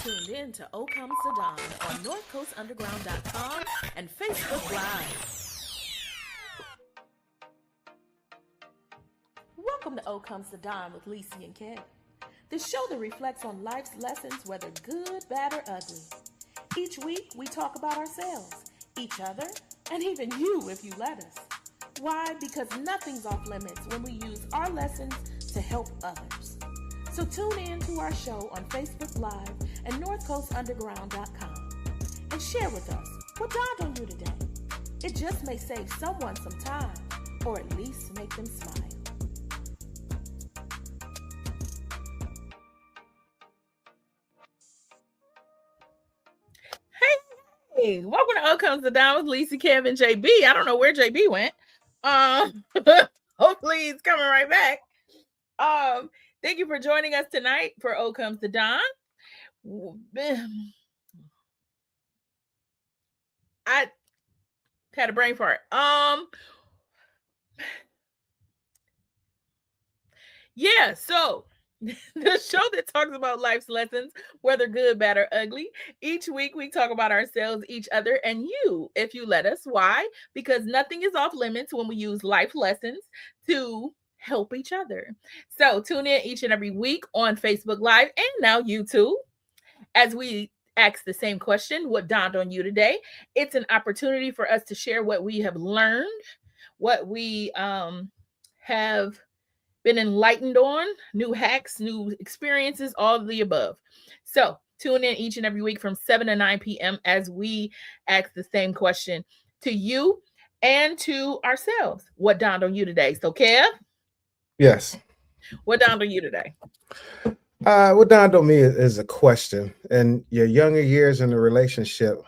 tuned in to O Come Saddam on NorthCoastUnderground.com and Facebook Live. Welcome to O Come Saddam with Lisi and Kev, the show that reflects on life's lessons, whether good, bad, or ugly. Each week, we talk about ourselves, each other, and even you if you let us. Why? Because nothing's off limits when we use our lessons to help others. So tune in to our show on Facebook Live and NorthCoastUnderground.com and share with us what dawned on you today. It just may save someone some time, or at least make them smile. Hey, welcome to O Comes Saddam with Lisa, Kevin, JB. I don't know where JB went. Hopefully he's coming right back. Thank you for joining us tonight for O Comes Saddam. I had a brain fart. Yeah, so the show that talks about life's lessons, whether good, bad, or ugly. Each week we talk about ourselves, each other, and you, if you let us. Why? Because nothing is off limits when we use life lessons to help each other. So tune in each and every week on Facebook Live and now YouTube as we ask the same question, what dawned on you today? It's an opportunity for us to share what we have learned, what we have been enlightened on, new hacks, new experiences, all of the above. So tune in each and every week from 7 to 9 p.m. as we ask the same question to you and to ourselves. What dawned on you today? So, Kev? Yes. What dawned on you today? What dawned on me is a question. In your younger years in a relationship,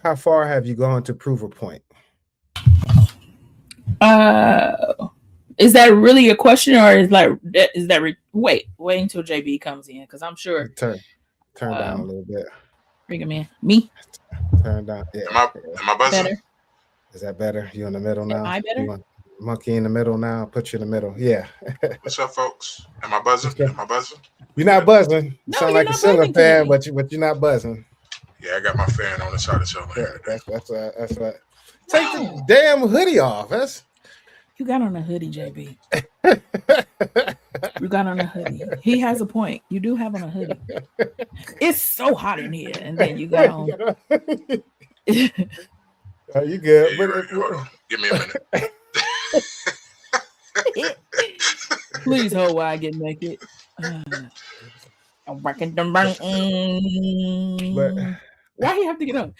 how far have you gone to prove a point? Is that really a question, or wait until JB comes in, because I'm sure. Turn down a little bit. Bring him in. Me. Turn down. Yeah. Am I buzzing? Better. Is that better? You in the middle now? Am I better? You want monkey in the middle now? Put you in the middle. Yeah. What's up, folks? Am I buzzing? Am I buzzing? You're not buzzing. You No, sound you're like a not ceiling buzzing fan, today. but you're not buzzing. Yeah, I got my fan on the side of the Yeah, that's right. Take the damn hoodie off. You got on a hoodie, JB. You got on a hoodie. He has a point. You do have on a hoodie. It's so hot in here, and then you got on. Are you good? Yeah, right. Hold on. Give me a minute. Please hold while I get naked. I'm working the why do you have to get up?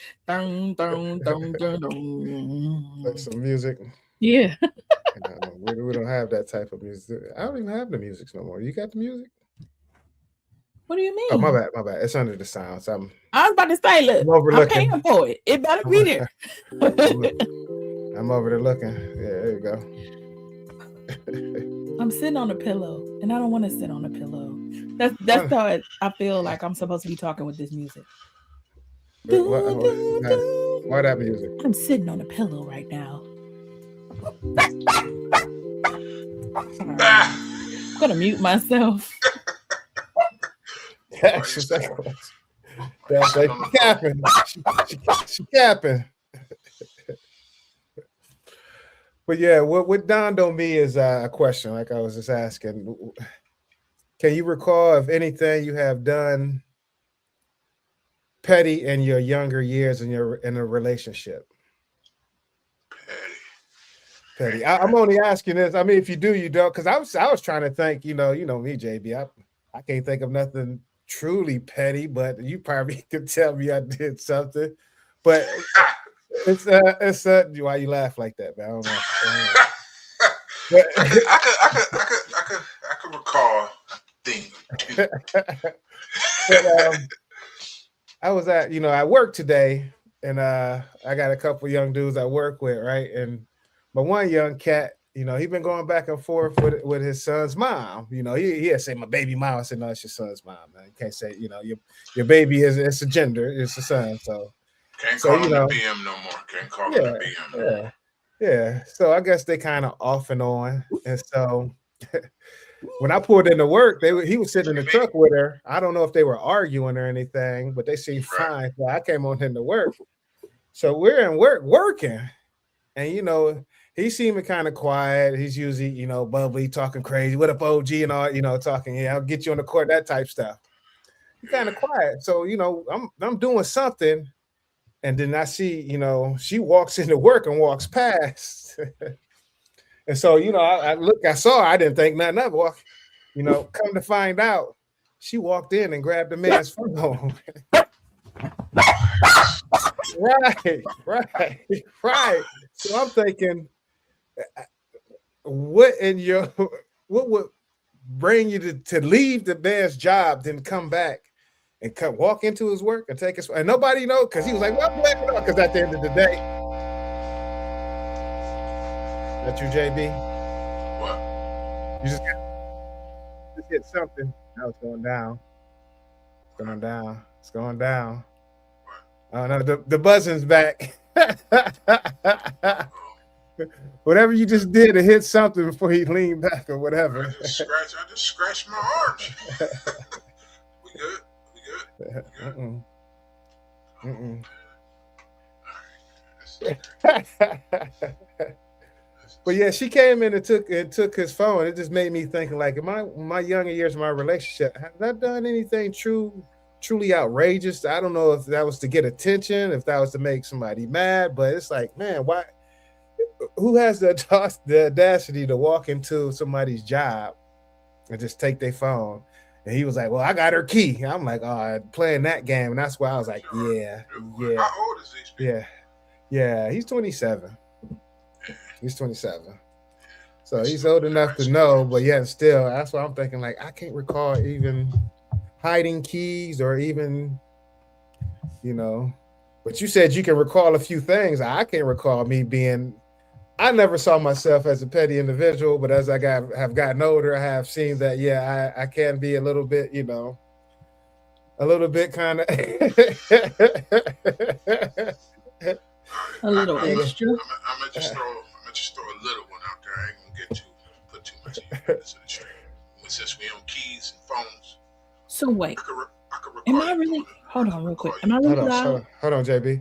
Like some music. Yeah. We don't have that type of music. I don't even have the music no more. You got the music? What do you mean? Oh, my bad. It's under the sounds. I was about to say, look, I'm paying for it. It better be there. I'm over there looking. Yeah, there you go. I'm sitting on a pillow, and I don't want to sit on a pillow. That's how I feel like I'm supposed to be talking with this music. Why that music? I'm sitting on a pillow right now. I'm gonna mute myself. That's capping. She capping. But yeah, what dawned on me is a question, like I was just asking. Can you recall of anything you have done petty in your younger years in a relationship? Petty. I'm only asking this. I mean, if you do, you don't. Because I was trying to think. You know me, JB. I can't think of nothing truly petty, but you probably could tell me I did something. But it's why you laugh like that, man. I don't know. I could recall things. I was at work today, and I got a couple young dudes I work with, right? And my one young cat, he been going back and forth with his son's mom. He had say my baby mom. I said, no, it's your son's mom, man. You can't say, your baby it's a gender, it's a son. So can't call him the BM no more. Can't call him the BM. Yeah. So I guess they kind of off and on. And so when I pulled into work, he was sitting in the truck with her. I don't know if they were arguing or anything, but they seemed fine. So I came on into work. So we're in work working, and he seemed kind of quiet. He's usually bubbly, talking crazy. What up, OG, and all talking. Yeah, I'll get you on the court, that type stuff. He's kind of quiet. So I'm doing something, and then I see she walks into work and walks past. And so, I saw her, I didn't think nothing of it. Come to find out, she walked in and grabbed the man's phone. Right. So I'm thinking, what would bring you to leave the man's job, then come back and walk into his work and take his, and nobody knows, because he was like, well, because at the end of the day, that you, JB? What? You just hit something. Now it's going down. It's going down. Oh no, the buzzing's back. Whatever you just did, it hit something before he leaned back or whatever. I just scratched my arms. We good? But yeah, she came in and took his phone. It just made me think, like, in my younger years of my relationship, have I done anything truly outrageous? I don't know if that was to get attention, if that was to make somebody mad, but it's like, man, why? Who has the audacity to walk into somebody's job and just take their phone? And he was like, well, I got her key. I'm like, playing that game. And that's why I was like, yeah. How old is these people? Yeah, he's 27. He's 27. So he's old enough to know, but yet still, that's why I'm thinking, like, I can't recall even hiding keys or even, but you said you can recall a few things. I can't recall me being, I never saw myself as a petty individual, but as I have gotten older, I have seen that, I can be a little bit, a little bit kind of. A little extra. I'm gonna just throw a little one out there. I ain't gonna put too much into the stream. Since we on keys and phones. So wait. I could am I really? Hold on, real quick. Am I really loud? Hold on, JB.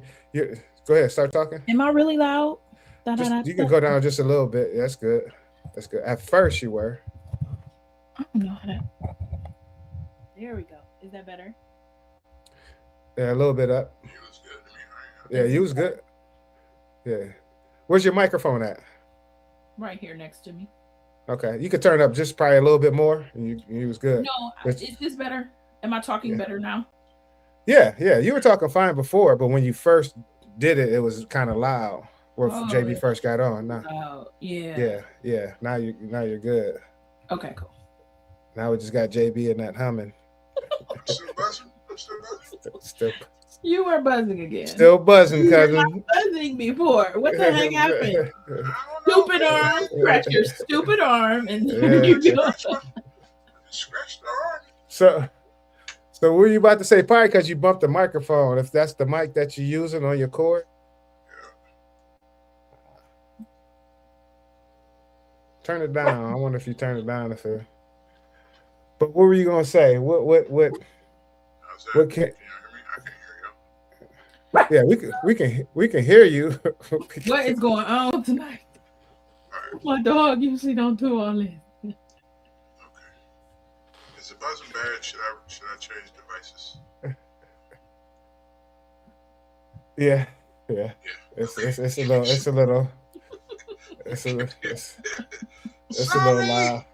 Go ahead. Start talking. Am I really loud? You can go down just a little bit. That's good. At first, you were. I don't know how to. There we go. Is that better? Yeah, a little bit up. You was good to me, right? Yeah, you was good. Yeah. Where's your microphone at? Right here next to me. Okay, you could turn it up just probably a little bit more, and you was good. No, is this better? Am I talking better now? Yeah. You were talking fine before, but when you first did it, it was kind of loud. When JB first got on. Yeah. Now you're good. Okay, cool. Now we just got JB and that humming. I'm still buzzing. You were buzzing again. Still buzzing, cousin. You were not buzzing before. What the heck happened? Stupid arm. Scratch your stupid arm, and then you go. Scratch the arm. So what were you about to say? Probably because you bumped the microphone. If that's the mic that you're using on your cord. Yeah. Turn it down. I wonder if you turn it down. But what were you gonna say? What can? Yeah, we can hear you. What is going on tonight? My dog usually don't do all this. Okay. Is it buzzing bad? Should I change devices? Yeah. It's a little loud.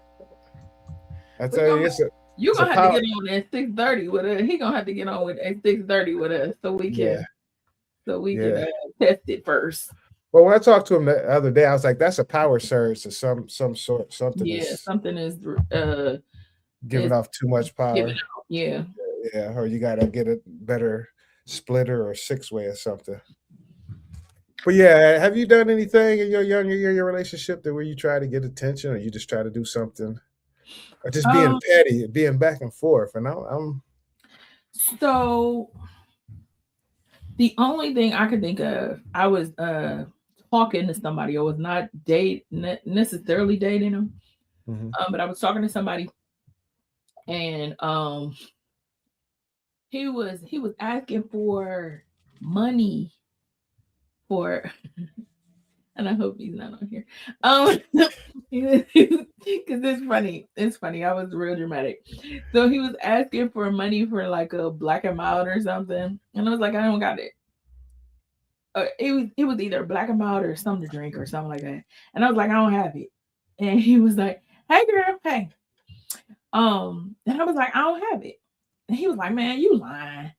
I tell you, you're gonna have to get on at 6:30 with us. He gonna have to get on at 6:30 with us so we can test it first. Well, when I talked to him the other day, I was like, "That's a power surge to some sort. Something." Yeah, something is giving off too much power. Yeah, or you gotta get a better splitter or 6-way or something. But yeah, have you done anything in your younger year, your relationship, that where you try to get attention, or you just try to do something, or just being petty, being back and forth? And I'm so the only thing I could think of, I was talking to somebody. I was not necessarily dating them, But I was talking to somebody, and he was asking for money for, and I hope he's not on here. Because it's funny. It's funny. I was real dramatic. So he was asking for money for like a Black and Mild or something, and I was like, I don't got it. It was either Black and Mild or something to drink or something like that, and I was like, I don't have it. And he was like, hey girl, hey. And I was like, I don't have it. And he was like, man, you lying.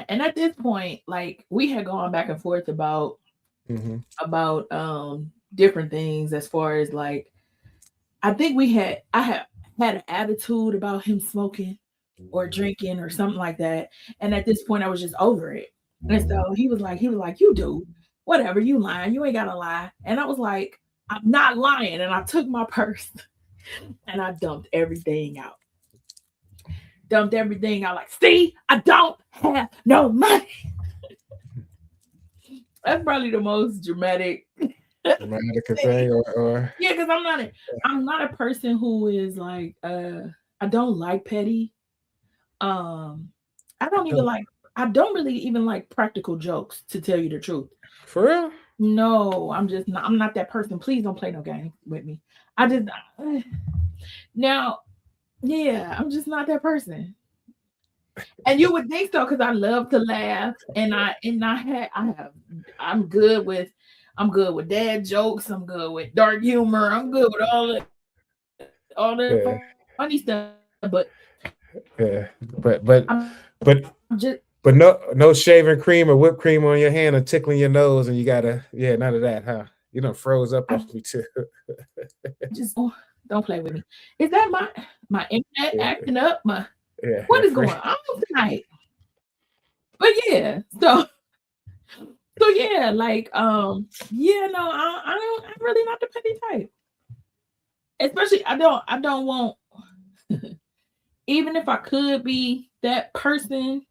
And at this point, like, we had gone back and forth about different things, as far as like, I think I had an attitude about him smoking or drinking or something like that. And at this point I was just over it. And so he was like, you do whatever, you lying, you ain't gotta lie. And I was like, I'm not lying. And I took my purse and I dumped everything out. Like, see, I don't have no money. That's probably the most dramatic thing, or yeah, because I'm not a person who is like, I don't like petty. I don't really even like practical jokes, to tell you the truth. For real? No, I'm not that person. Please don't play no game with me. Now, yeah, I'm just not that person. And you would think so, because I love to laugh, and I'm good with dad jokes, I'm good with dark humor, I'm good with all the funny stuff, but no shaving cream or whipped cream on your hand or tickling your nose, and you gotta none of that, huh? You done froze up on me too. Just don't play with me. Is that my internet acting up? What is going on tonight? But yeah, so yeah, like I'm really not the petty type. Especially I don't want even if I could be that person,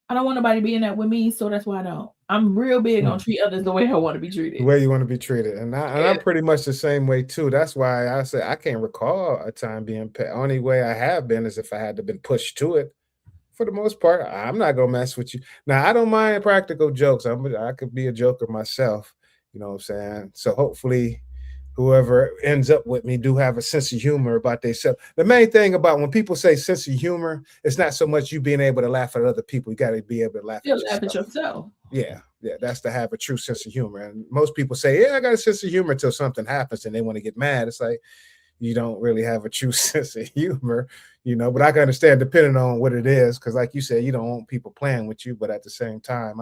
I don't want nobody being that with me, so that's why I don't. I'm real big on treat others the way I want to be treated. The way you want to be treated. And I'm pretty much the same way too. That's why I said I can't recall a time being petty. Only way I have been is if I had to been pushed to it. For the most part, I'm not gonna mess with you. Now, I don't mind practical jokes. I could be a joker myself, you know what I'm saying? So hopefully whoever ends up with me do have a sense of humor about themselves. The main thing about when people say sense of humor, it's not so much you being able to laugh at other people. You got to be able to laugh at yourself. Yeah, that's to have a true sense of humor. And most people say, yeah, I got a sense of humor until something happens and they want to get mad. It's like, you don't really have a true sense of humor, but I can understand depending on what it is. Cause like you said, you don't want people playing with you, but at the same time,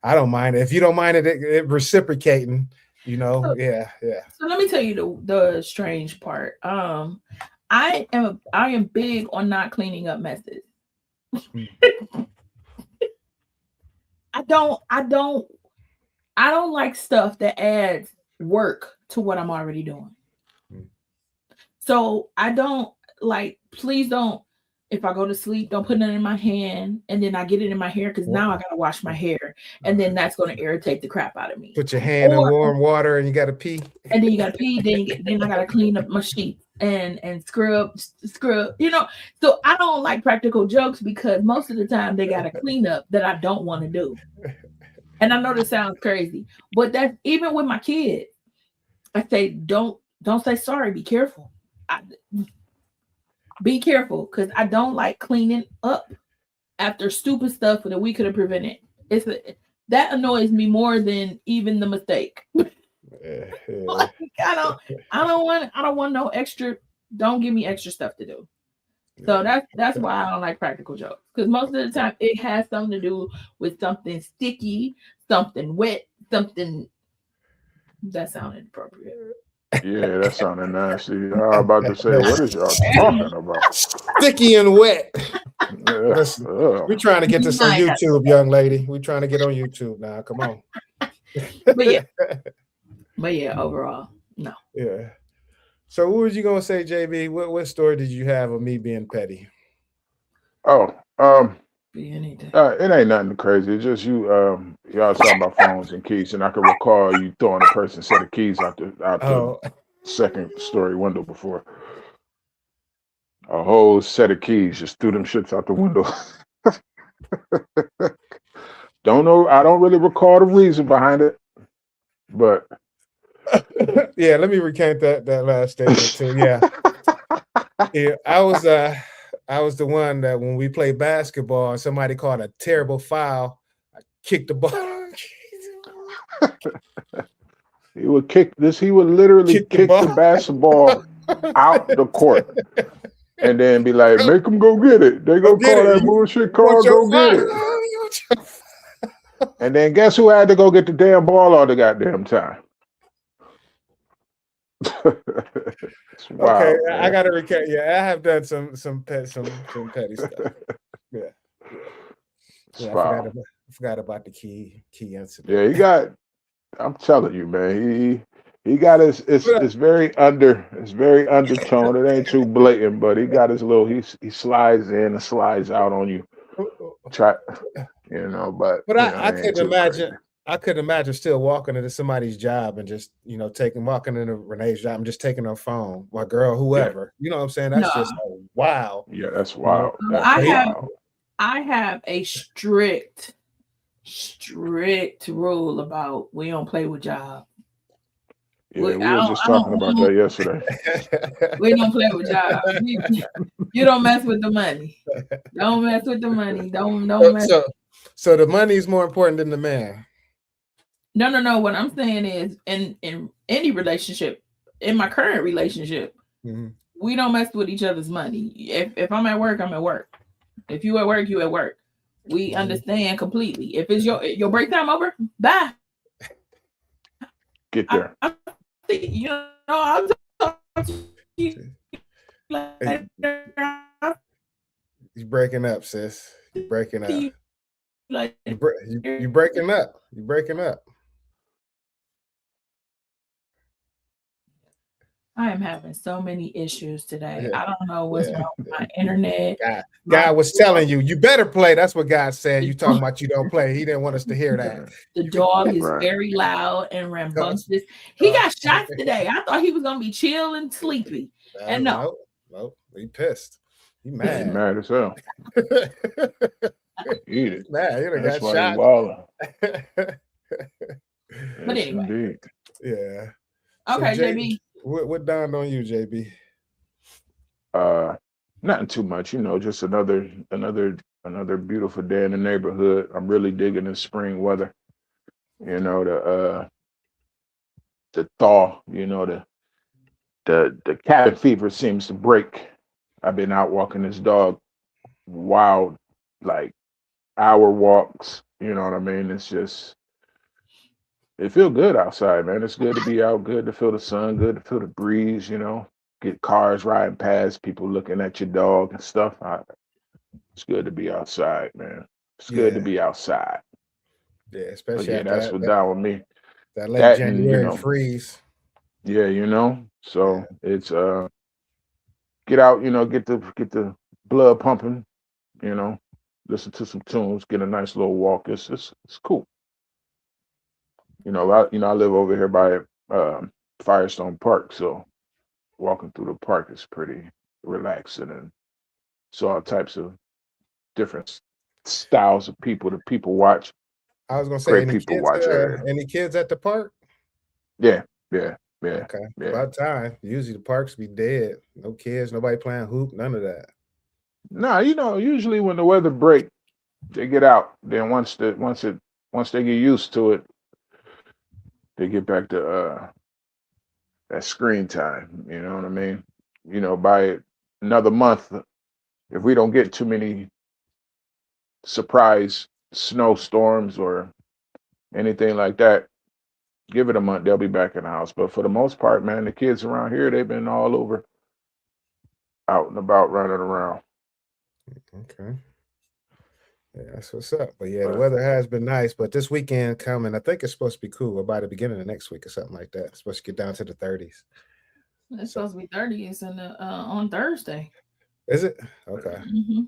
I don't mind it. If you don't mind it reciprocating, yeah. So let me tell you the strange part. I am big on not cleaning up messes. I don't like stuff that adds work to what I'm already doing. So I don't like, please don't, if I go to sleep, don't put it in my hand and then I get it in my hair, because now I gotta wash my hair, and then that's gonna irritate the crap out of me. Put your hand in warm water and you gotta pee. And then you gotta pee, then I gotta clean up my sheets and scrub. So I don't like practical jokes because most of the time they got a cleanup that I don't want to do. And I know this sounds crazy, but that's even with my kids. I say, don't say sorry, be careful. Be careful, because I don't like cleaning up after stupid stuff that we could have prevented. That annoys me more than even the mistake. Like, I don't want no extra. Don't give me extra stuff to do. So that's why I don't like practical jokes, because most of the time it has something to do with something sticky, something wet, something that sounded appropriate. Yeah, that sounded nasty. I was about to say, what is y'all talking about? Sticky and wet. We're trying to get this on YouTube, young lady. We're trying to get on YouTube now. Come on. But yeah, overall, no. Yeah. So what was you gonna say, JB? What story did you have of me being petty? Oh, it ain't nothing crazy. It's just y'all talking about phones and keys, and I can recall you throwing a person's set of keys out the second story window before. A whole set of keys, just threw them shits out the window. Don't know. I don't really recall the reason behind it, but yeah, let me recant that last statement too. Yeah, yeah. I was the one that when we played basketball and somebody called a terrible foul, I kicked the ball. He would kick this. He would literally kick the basketball out the court. And then be like, make them go get it. They go call that bullshit call, go get it. And then guess who had to go get the damn ball all the goddamn time? Okay, I gotta recant. Yeah, I have done some petty stuff. Yeah. I forgot about the key incident. Yeah, I'm telling you, man, he got his it's very undertone. It ain't too blatant, but he got his little he slides in and slides out on you. But I couldn't imagine. Crazy. I couldn't imagine still walking into somebody's job and just walking into Renee's job and just taking her phone, my girl, whoever. You know what I'm saying? That's just wow. Yeah, that's wild. I have a strict rule about we don't play with jobs. Yeah, we were just talking about that yesterday. We don't play with y'all. You don't mess with the money. Don't mess with the money. Don't mess. So the money is more important than the man. No. What I'm saying is, in any relationship, in my current relationship, we don't mess with each other's money. If I'm at work, I'm at work. If you at work, you at work. We understand completely. If it's your break time over, bye. Get there. I'll talk to you later. You're breaking up, sis. You're breaking up. You're breaking up. You're breaking up. I am having so many issues today. I don't know what's wrong with my internet. God was telling you better play. That's what God said. You talking about you don't play. He didn't want us to hear that. The dog is very loud and rambunctious. He got shots today. I thought he was gonna be chill and sleepy. And no, he pissed. He mad. He mad as hell. Eat it. Mad. He That's got shot. But anyway. Indeed. Yeah. Okay, so JB. What dawned on you, JB? Nothing too much, just another beautiful day in the neighborhood. I'm really digging the spring weather. The thaw, the cabin fever seems to break. I've been out walking this dog wild, like hour walks, you know what I mean? It's just it feels good outside, man. It's good to be out, good to feel the sun, good to feel the breeze, get cars riding past, people looking at your dog and stuff. It's good to be outside, man. It's good to be outside. Yeah, especially that's what down with me. That late January freeze. Yeah, So it's get out, get the blood pumping, listen to some tunes, get a nice little walk. It's cool. I live over here by Firestone Park, so walking through the park is pretty relaxing, and saw all types of different styles of people that people watch. I was gonna say, any kids at the park? Yeah. Okay. Yeah. About time. Usually the parks be dead. No kids, nobody playing hoop, none of that. No, usually when the weather break, they get out. Then once they get used to it, they get back to that screen time. You know what I mean? By another month, if we don't get too many surprise snowstorms or anything like that, give it a month, they'll be back in the house. But for the most part, man, the kids around here, they've been all over, out and about, running around. Okay. Yeah, that's what's up. But yeah, the weather has been nice. But this weekend coming, I think it's supposed to be cool. By the beginning of next week or something like that. It's supposed to get down to the 30s. It's supposed to be 30s on Thursday. Is it? Okay. Mm-hmm.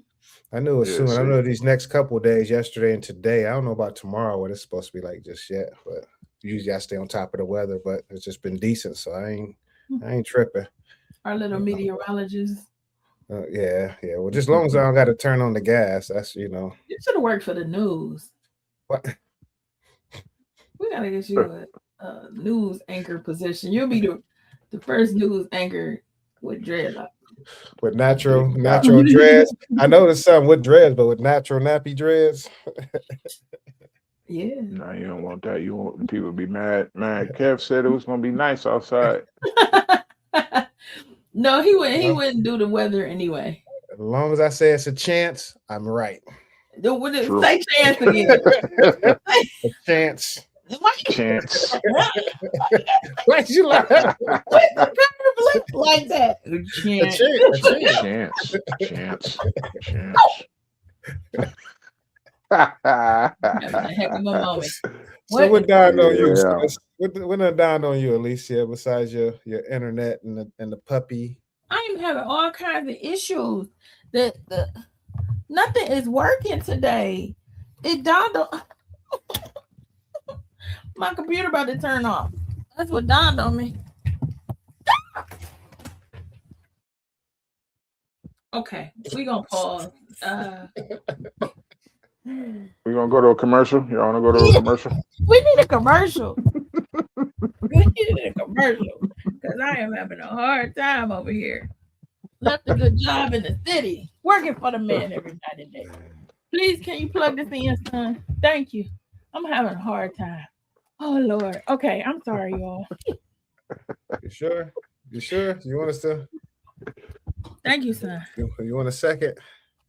I knew it was soon. I know these next couple of days, yesterday and today. I don't know about tomorrow what it's supposed to be like just yet. But usually I stay on top of the weather. But it's just been decent. So I I ain't tripping. Our little meteorologist. Yeah. Well, just as long as I don't got to turn on the gas, that's You should have worked for the news. What? We gotta get you a news anchor position. You'll be the first news anchor with dreadlocks. With natural dreads. I know there's some with dreads, but with natural nappy dreads. Yeah. No, you don't want that. You want people to be mad. Kev said it was gonna be nice outside. No, he wouldn't do the weather anyway. As long as I say it's a chance, I'm right. Say chance again. A chance. Chance. Why'd you laugh? What's the curve look like that? Chance. A heck of a moment. So what dawned on you? What done dawned on you, Alicia? Besides your internet and the puppy, I am having all kinds of issues. Nothing is working today. It dawned on my computer about to turn off. That's what dawned on me. Okay, we gonna pause. We're gonna go to a commercial. You wanna go to a commercial? We need a commercial. We need a commercial because I am having a hard time over here. Left a good job in the city, working for the man every night and day. Please, can you plug this in, son? Thank you. I'm having a hard time. Oh Lord. Okay, I'm sorry, y'all. You sure? You want us to? Thank you, son. You want a second?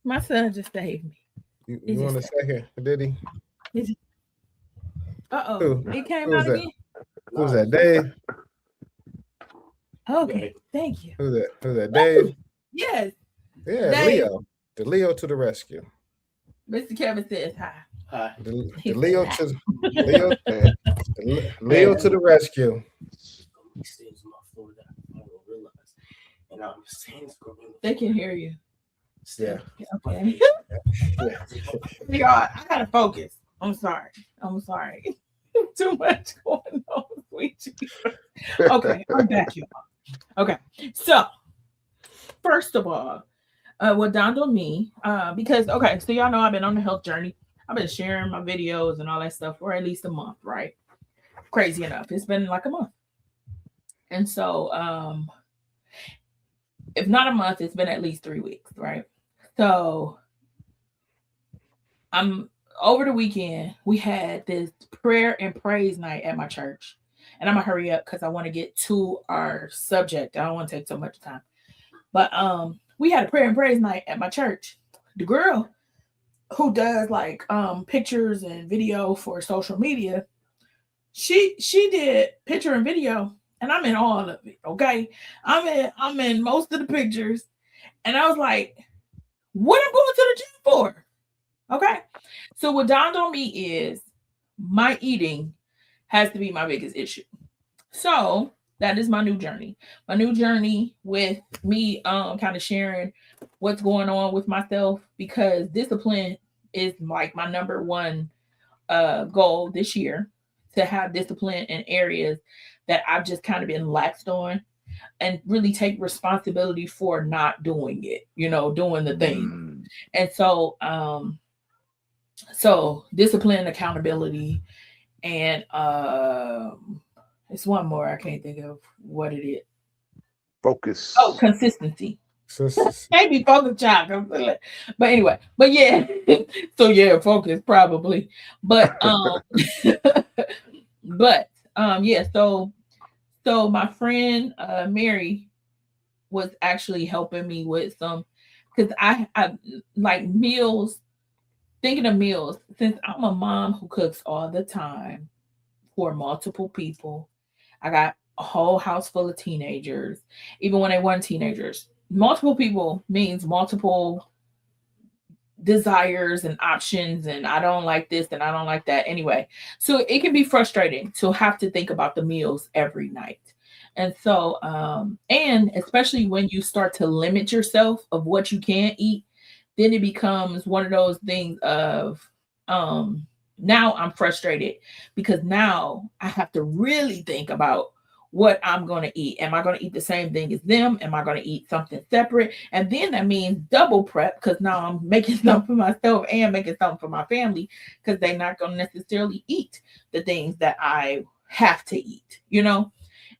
My son just saved me. You want a second? Did he? Uh-oh. He came out again. Who's that? Dave? Okay, thank you. Who's that? Dave? Yes. Yeah, Dave. Leo. The Leo to the rescue. Mr. Kevin says hi. Hi. The Leo to Leo to the rescue. They can hear you. Yeah. Okay. Y'all, I gotta focus. I'm sorry. Too much going on, sweet Jesus. Okay, I'm back, y'all. Okay, so first of all, what dawned on me, because so y'all know I've been on the health journey. I've been sharing my videos and all that stuff for at least a month, right? Crazy enough, it's been like a month, and so if not a month, it's been at least 3 weeks, right? So over the weekend, we had this prayer and praise night at my church. And I'm gonna hurry up because I want to get to our subject. I don't want to take so much time. But we had a prayer and praise night at my church. The girl who does like pictures and video for social media, she did picture and video, and I'm in all of it. Okay. I'm in most of the pictures. And I was like, what I'm going to the gym for? Okay. So what dawned on me is my eating has to be my biggest issue. So that is my new journey. My new journey with me kind of sharing what's going on with myself, because discipline is like my number one goal this year, to have discipline in areas that I've just kind of been laxed on, and really take responsibility for not doing it, doing the thing. And so discipline, accountability, and it's one more. I can't think of what it is. Focus. Oh, consistency. Maybe focus, child. But anyway, but yeah. So yeah, focus probably. But yeah. So my friend Mary was actually helping me with some, because I like meals. Thinking of meals, since I'm a mom who cooks all the time for multiple people, I got a whole house full of teenagers. Even when they weren't teenagers, multiple people means multiple desires and options, and I don't like this and I don't like that. Anyway, so it can be frustrating to have to think about the meals every night. And so, and especially when you start to limit yourself of what you can eat, then it becomes one of those things of, now I'm frustrated because now I have to really think about what I'm going to eat. Am I going to eat the same thing as them? Am I going to eat something separate? And then that means double prep, because now I'm making something for myself and making something for my family, because they're not going to necessarily eat the things that I have to eat, you know?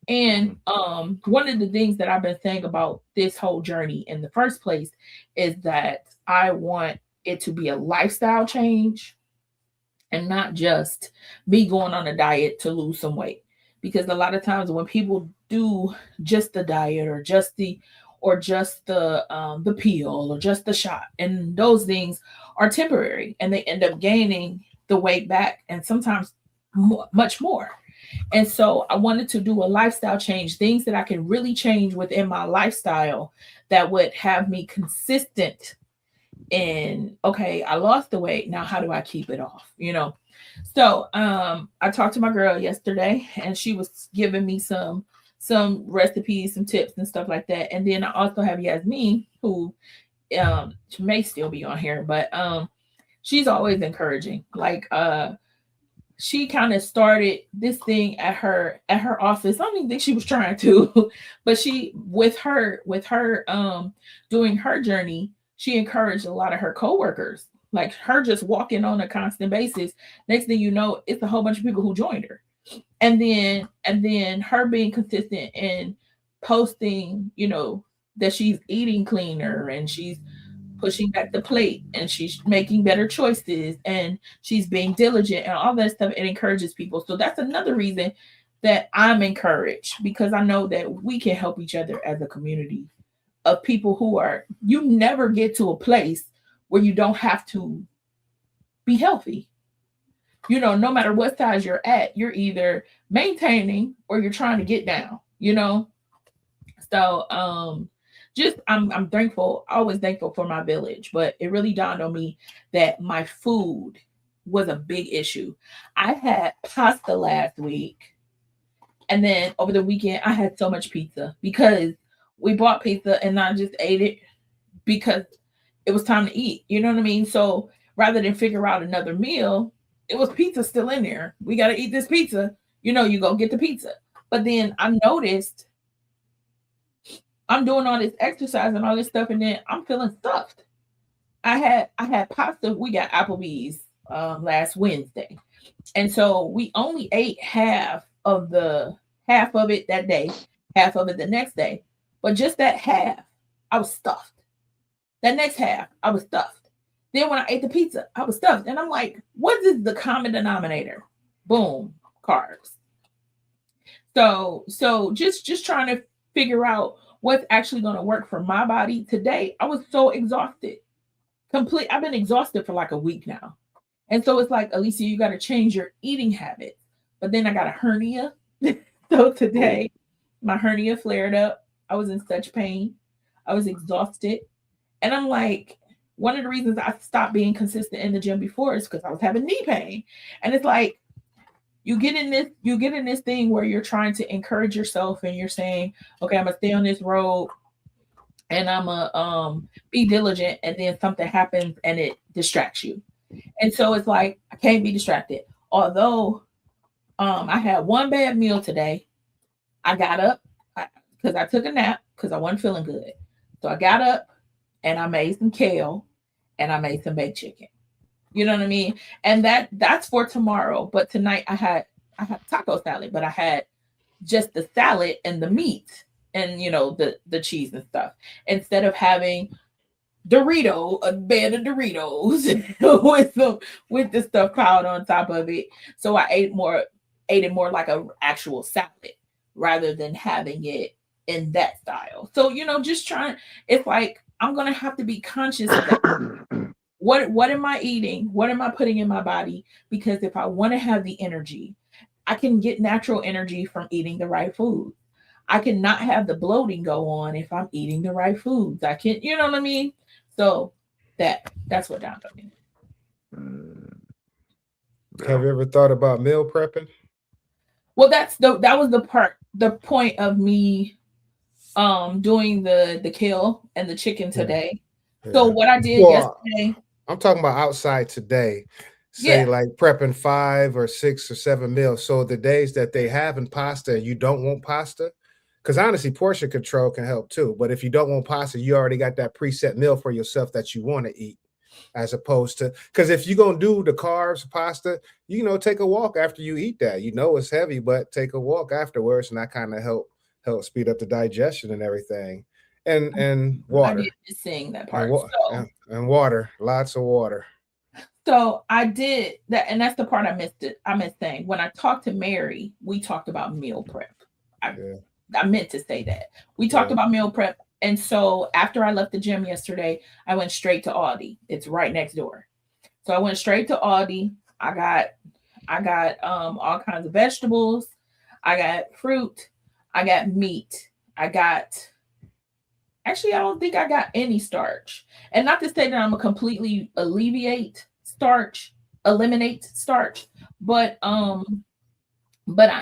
And one of the things that I've been saying about this whole journey in the first place is that I want it to be a lifestyle change and not just me going on a diet to lose some weight. Because a lot of times when people do just the diet or just the pill or just the shot, and those things are temporary, and they end up gaining the weight back, and sometimes much more. And so I wanted to do a lifestyle change, things that I can really change within my lifestyle that would have me consistent in, okay, I lost the weight, now how do I keep it off, you know? So I talked to my girl yesterday, and she was giving me some recipes, some tips and stuff like that. And then I also have Yasmin, who she may still be on here, but she's always encouraging. Like she kind of started this thing at her office. I don't even think she was trying to, but she with her doing her journey, she encouraged a lot of her coworkers. Like her just walking on a constant basis. Next thing you know, it's a whole bunch of people who joined her. And then her being consistent in posting, you know, that she's eating cleaner and she's pushing back the plate and she's making better choices and she's being diligent and all that stuff. It encourages people. So that's another reason that I'm encouraged, because I know that we can help each other as a community of people who are, you never get to a place where you don't have to be healthy. You know, no matter what size you're at, you're either maintaining or you're trying to get down, you know? So I'm thankful, always thankful for my village, but it really dawned on me that my food was a big issue. I had pasta last week, and then over the weekend I had so much pizza because we bought pizza and I just ate it because it was time to eat. You know what I mean? So rather than figure out another meal, it was pizza still in there. We got to eat this pizza. You know, you go get the pizza. But then I noticed I'm doing all this exercise and all this stuff, and then I'm feeling stuffed. I had pasta. We got Applebee's last Wednesday, and so we only ate half of it that day, half of it the next day. But just that half, I was stuffed. That next half, I was stuffed. Then when I ate the pizza, I was stuffed. And I'm like, what is the common denominator? Boom, carbs. So just trying to figure out what's actually going to work for my body. Today, I was so exhausted. I've been exhausted for like a week now. And so it's like, Alicia, you got to change your eating habits. But then I got a hernia. So today, my hernia flared up. I was in such pain. I was exhausted. And I'm like, one of the reasons I stopped being consistent in the gym before is because I was having knee pain. And it's like, you get in this thing where you're trying to encourage yourself and you're saying, okay, I'm gonna stay on this road and I'm gonna be diligent, and then something happens and it distracts you. And so it's like, I can't be distracted. Although I had one bad meal today. I got up because I took a nap because I wasn't feeling good. So I got up and I made some kale and I made some baked chicken. You know what I mean? And that's for tomorrow. But tonight I had taco salad, but I had just the salad and the meat and, you know, the cheese and stuff, instead of having a bed of Doritos with the stuff piled on top of it. So I ate it more like a actual salad rather than having it in that style. So, you know, just trying, it's like, I'm going to have to be conscious of that. What am I eating? What am I putting in my body? Because if I want to have the energy, I can get natural energy from eating the right food. I cannot have the bloating go on if I'm eating the right foods. I can't, you know what I mean? So that's what dawned on me. Have you ever thought about meal prepping? Well, that was the point of me doing the kale and the chicken today. Yeah. So what I did yesterday, I'm talking about outside today. say like prepping 5 or 6 or 7 meals. So the days that they have in pasta and you don't want pasta, because honestly, portion control can help too. But if you don't want pasta, you already got that preset meal for yourself that you want to eat, as opposed to, because if you're gonna do the carbs, pasta, take a walk after you eat that. It's heavy, but take a walk afterwards, and that kind of help speed up the digestion and everything. And I water. did just saying that And, part. and water, lots of water. So I did that, and that's the part I missed it. I missed saying when I talked to Mary, we talked about meal prep. I meant to say that. We talked about meal prep. And so after I left the gym yesterday, I went straight to Aldi. It's right next door. So I went straight to Aldi. I got all kinds of vegetables. I got fruit. I got meat. Actually, I don't think I got any starch. And not to say that I'm a completely eliminate starch, but I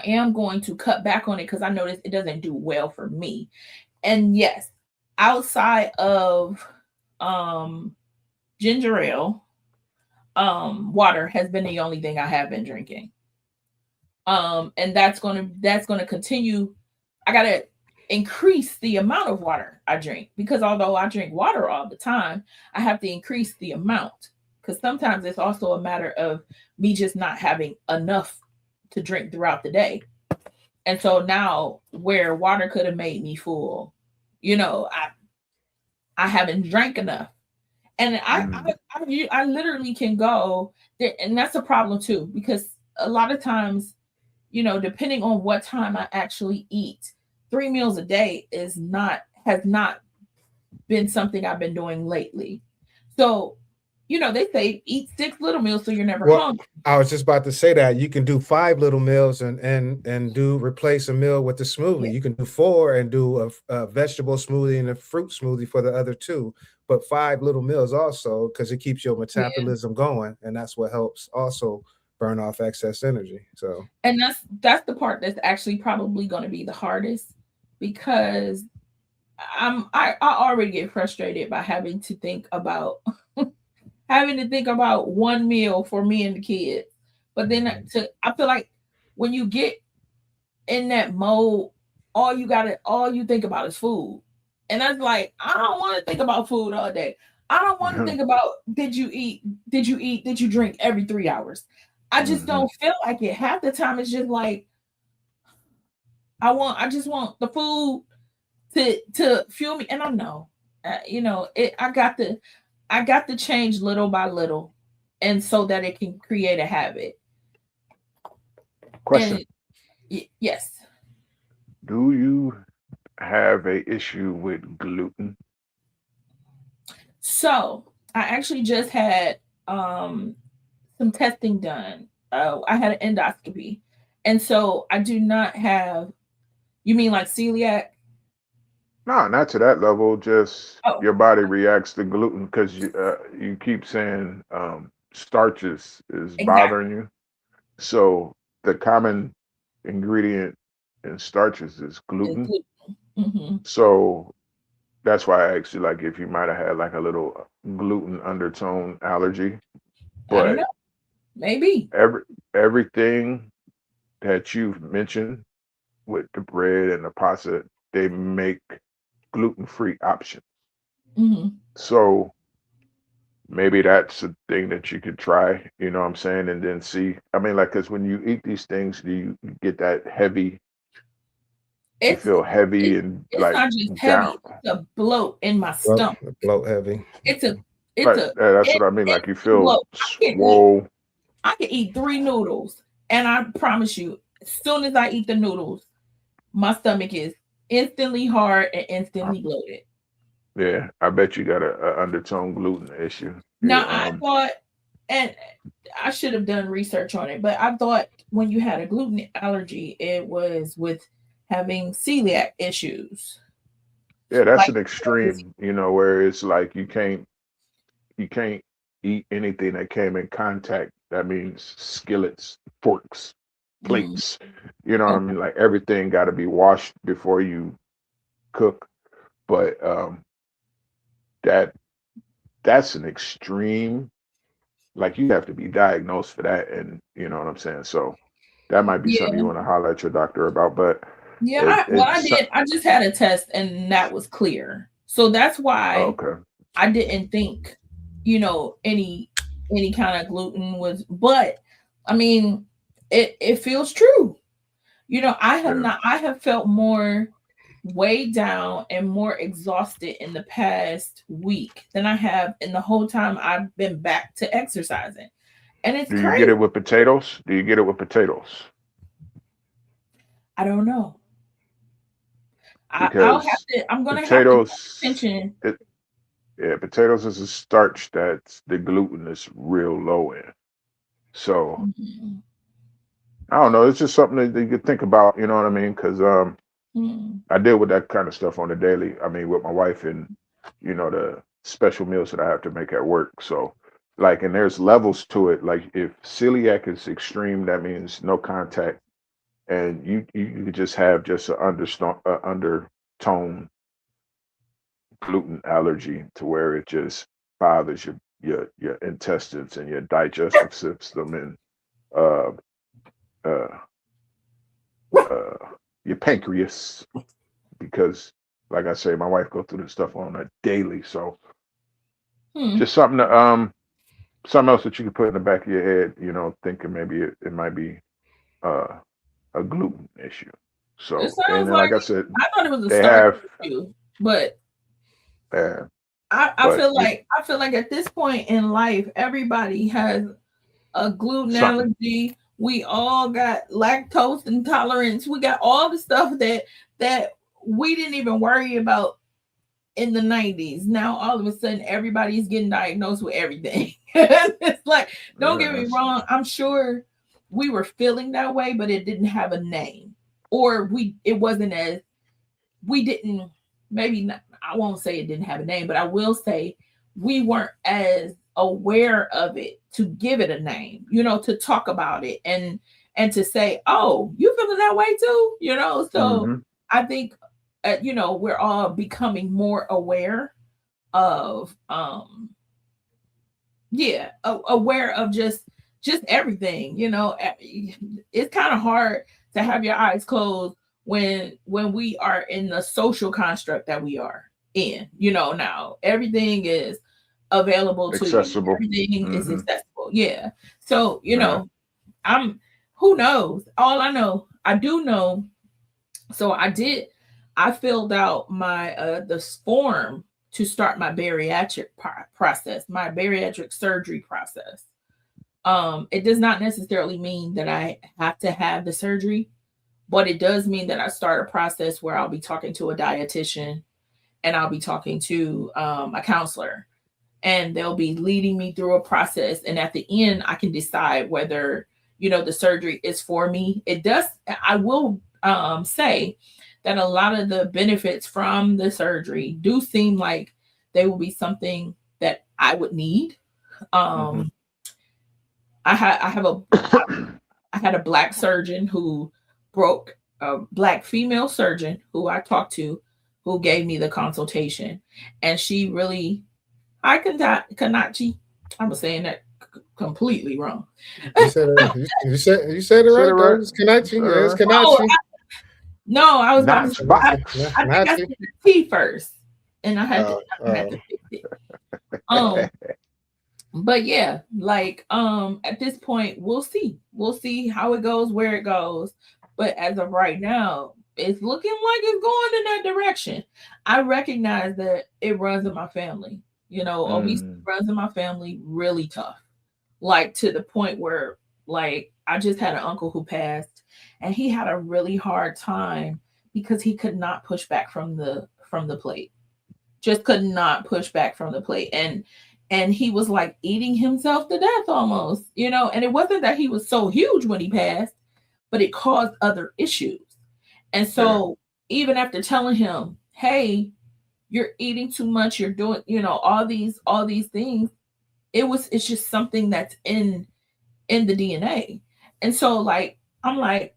am going to cut back on it because I noticed it doesn't do well for me. And yes, outside of ginger ale, water has been the only thing I have been drinking. And that's gonna continue. I gotta increase the amount of water I drink, because although I drink water all the time, I have to increase the amount, because sometimes it's also a matter of me just not having enough to drink throughout the day. And so now, where water could have made me full, I haven't drank enough. And I literally can go there, and that's a problem too, because a lot of times, depending on what time I actually eat, 3 meals a day has not been something I've been doing lately. So, they say eat 6 little meals so you're never hungry. I was just about to say that you can do 5 little meals and replace a meal with a smoothie. Yeah. You can do 4 and do a vegetable smoothie and a fruit smoothie for the other 2, but 5 little meals also, because it keeps your metabolism going, and that's what helps also burn off excess energy. So, and that's the part that's actually probably going to be the hardest, because I already get frustrated by having to think about one meal for me and the kids. But then I feel like when you get in that mode, all you think about is food. And that's like, I don't want to think about food all day. I don't want to think about did you drink every 3 hours. I just don't feel like it. Half the time it's just like I just want the food to fuel me. And I know, I got to change little by little, and so that it can create a habit. Question. Yes. Do you have a issue with gluten? So I actually just had some testing done. I had an endoscopy, and so I do not have. You mean like celiac? No, not to that level. Just your body reacts to gluten because you keep saying starches is bothering you. So the common ingredient in starches is gluten. Mm-hmm. So that's why I asked you, like, if you might have had like a little gluten undertone allergy. But I don't know. Maybe everything that you've mentioned with the bread and the pasta, they make gluten-free options. Mm-hmm. So maybe that's a thing that you could try, you know what I'm saying? And then see, I mean, like, because when you eat these things, do you get that heavy? You feel heavy and it's like not just down. heavy, it's a bloat in my stomach. Bloat heavy. That's what I mean. Like you feel swole. I can eat 3 noodles, and I promise you, as soon as I eat the noodles, my stomach is instantly hard and instantly bloated. Yeah, I bet you got a undertone gluten issue. Now, I thought, and I should have done research on it, but I thought when you had a gluten allergy, it was with having celiac issues. Yeah, that's an extreme, where it's like you can't eat anything that came in contact. That means skillets, forks, plates. You know what I mean? Like everything got to be washed before you cook. But that's an extreme like you have to be diagnosed for that, and you know what I'm saying. So that might be something you want to holler at your doctor about. But yeah, I just had a test and that was clear, so that's why I didn't think, you know, any kind of gluten was. But I mean, it feels true. You know, I have felt more weighed down and more exhausted in the past week than I have in the whole time I've been back to exercising. And it's crazy. Do you get it with potatoes? I don't know. I'm gonna have to pay attention. Potatoes is a starch that's the gluten is real low in. So I don't know. It's just something that you could think about. You know what I mean? Because I deal with that kind of stuff on the daily. I mean, with my wife and you know the special meals that I have to make at work. So like, and there's levels to it. Like if celiac is extreme, that means no contact, and you could just have just an undertone gluten allergy to where it just bothers your intestines and your digestive system and your pancreas, because like I say, my wife goes through this stuff on a daily. So just something to something else that you can put in the back of your head, you know, thinking maybe it might be a gluten issue. So and then, like I said, I thought it was a starch issue, but I feel like at this point in life, everybody has a gluten allergy. We all got lactose intolerance. We got all the stuff that we didn't even worry about in the 90s. Now all of a sudden everybody's getting diagnosed with everything. It's like, don't get me wrong, I'm sure we were feeling that way, but it didn't have a name. Or it wasn't as, we didn't, maybe not, I won't say it didn't have a name, but I will say we weren't as aware of it to give it a name, you know, to talk about it and to say, oh, you feeling that way too, you know. So I think you know, we're all becoming more aware of aware of just everything, you know. It's kind of hard to have your eyes closed when we are in the social construct that we are in, you know. Now everything is available to you. Everything is accessible. Yeah. So, you know, who knows? All I do know. So I filled out my the form to start my bariatric process, my bariatric surgery process. It does not necessarily mean that I have to have the surgery, but it does mean that I start a process where I'll be talking to a dietitian and I'll be talking to a counselor, and they'll be leading me through a process. And at the end, I can decide whether, you know, the surgery is for me. It does. I will say that a lot of the benefits from the surgery do seem like they will be something that I would need. I had a black surgeon who a black female surgeon who I talked to, who gave me the consultation, and she really, Kanachi, I'm saying that completely wrong. You said it right. It's Kanachi. It's Kanachi. No, I was about to. I think I said the T first, and I had to fix it. But yeah, like at this point, we'll see how it goes, where it goes. But as of right now, it's looking like it's going in that direction. I recognize that it runs in my family. You know, obesity runs in my family really tough. Like to the point where, like, I just had an uncle who passed, and he had a really hard time because he could not push back from the plate. Just could not push back from the plate. And he was like eating himself to death almost, you know. And it wasn't that he was so huge when he passed, but it caused other issues. And so even after telling him, hey, you're eating too much, you're doing, you know, all these things, it's just something that's in the DNA. And so, like, I'm like,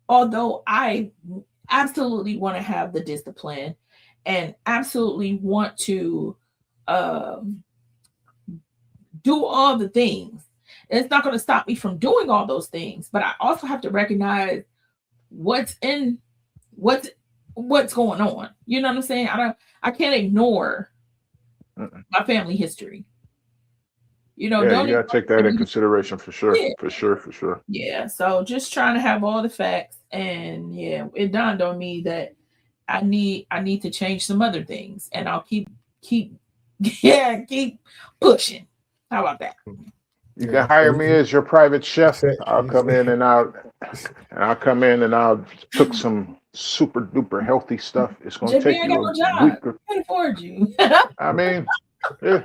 although I absolutely want to have the discipline and absolutely want to do all the things. And it's not going to stop me from doing all those things, but I also have to recognize what's going on. You know what I'm saying? I can't ignore my family history. You know, you gotta take that in consideration for sure. Yeah. For sure. Yeah. So just trying to have all the facts, and it dawned on me that I need to change some other things, and I'll keep pushing. How about that? You can hire me as your private chef. I'll come in and I'll cook some super duper healthy stuff. It's gonna take you a week. I can't afford you. I mean, you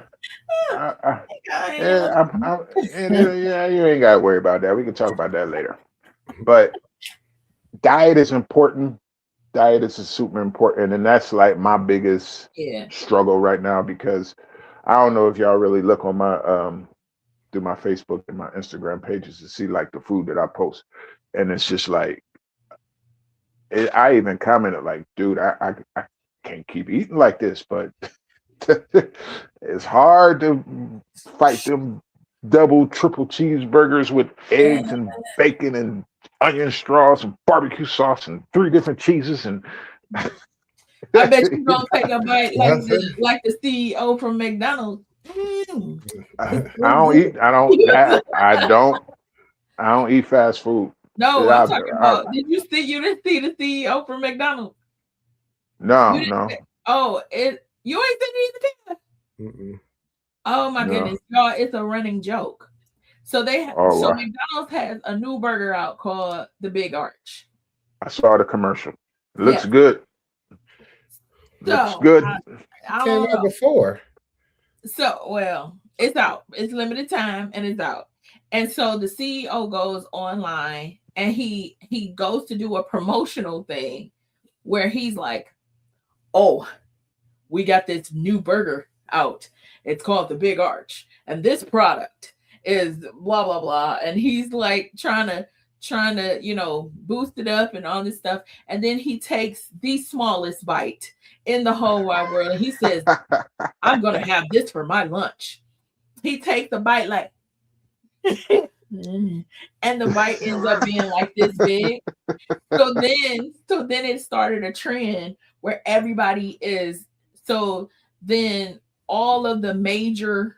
ain't got to worry about that. We can talk about that later. But diet is important. Diet is super important, and that's like my biggest struggle right now, because I don't know if y'all really look on my through my Facebook and my Instagram pages to see like the food that I post, and it's just like I even commented like, dude, I can't keep eating like this, but it's hard to fight them double, triple cheeseburgers with eggs and bacon and onion straws and barbecue sauce and 3 different cheeses. And I bet you don't take a bite like the CEO from McDonald's. I don't eat fast food. No, I'm talking about. You didn't see the CEO from McDonald's? No. Oh, you ain't seen it either. Oh my goodness, y'all! It's a running joke. So McDonald's has a new burger out called the Big Arch. I saw the commercial. It looks good. Looks good. I came out before. So, it's out. It's limited time and it's out. And so the CEO goes online and he goes to do a promotional thing where he's like, "Oh, we got this new burger out. It's called the Big Arch. And this product is blah, blah, blah." And he's like trying to, boost it up and all this stuff. And then he takes the smallest bite in the whole wide world. And he says, "I'm going to have this for my lunch." He takes a bite like, and the bite ends up being like this big. So then it started a trend where everybody is, so then all of the major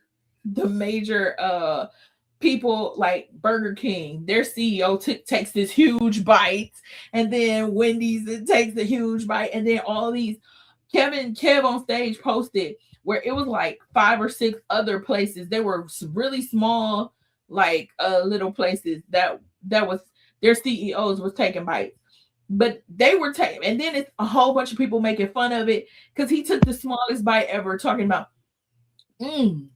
people like Burger King, their CEO takes this huge bite, and then Wendy's takes a huge bite, and then all these Kev on stage posted where it was like 5 or 6 other places. They were really small, like little places that was their CEOs was taking bites. But they were taking, and then it's a whole bunch of people making fun of it because he took the smallest bite ever, talking about, "I'm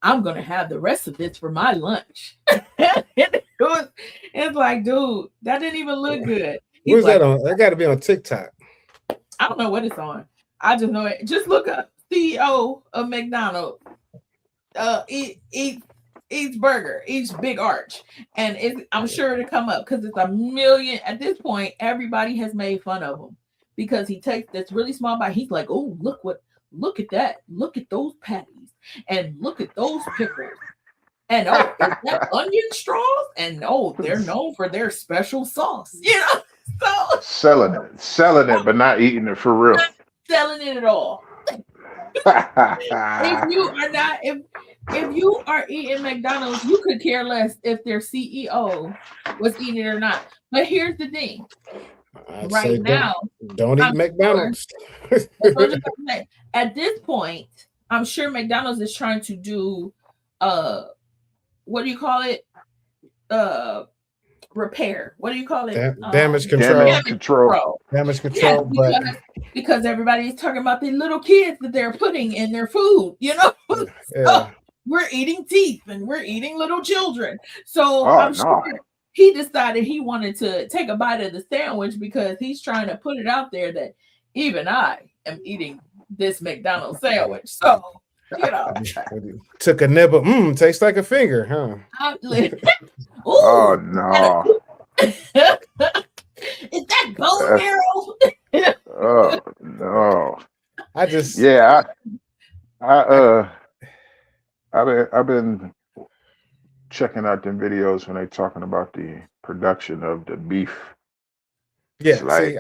gonna have the rest of this for my lunch." It's like, dude, that didn't even look good. Where's that on? That got to be on TikTok. I don't know what it's on. I just know it. Just look up CEO of McDonald's. Each burger, each Big Arch, and I'm sure it'll come up because it's a million at this point. Everybody has made fun of him because he takes this really small bite. He's like, "Oh, look at that, look at those patties, and look at those pickles, and oh, is that onion straws, and oh, they're known for their special sauce." So selling it, but not eating it for real. Not selling it at all. If you are eating McDonald's, you could care less if their CEO was eating it or not. But here's the thing. Right now, don't eat McDonald's. At this point, I'm sure McDonald's is trying to do what do you call it? Repair. What do you call it? Damage control. Damage control. Yes, because everybody is talking about the little kids that they're putting in their food, So we're eating teeth and we're eating little children. So I'm sure he decided he wanted to take a bite of the sandwich because he's trying to put it out there that even I am eating this McDonald's sandwich. So took a nibble. Tastes like a finger, huh? Oh no! Is that bone marrow? Oh no! I just I've been checking out them videos when they talking about the production of the beef. Yeah, It's like, see,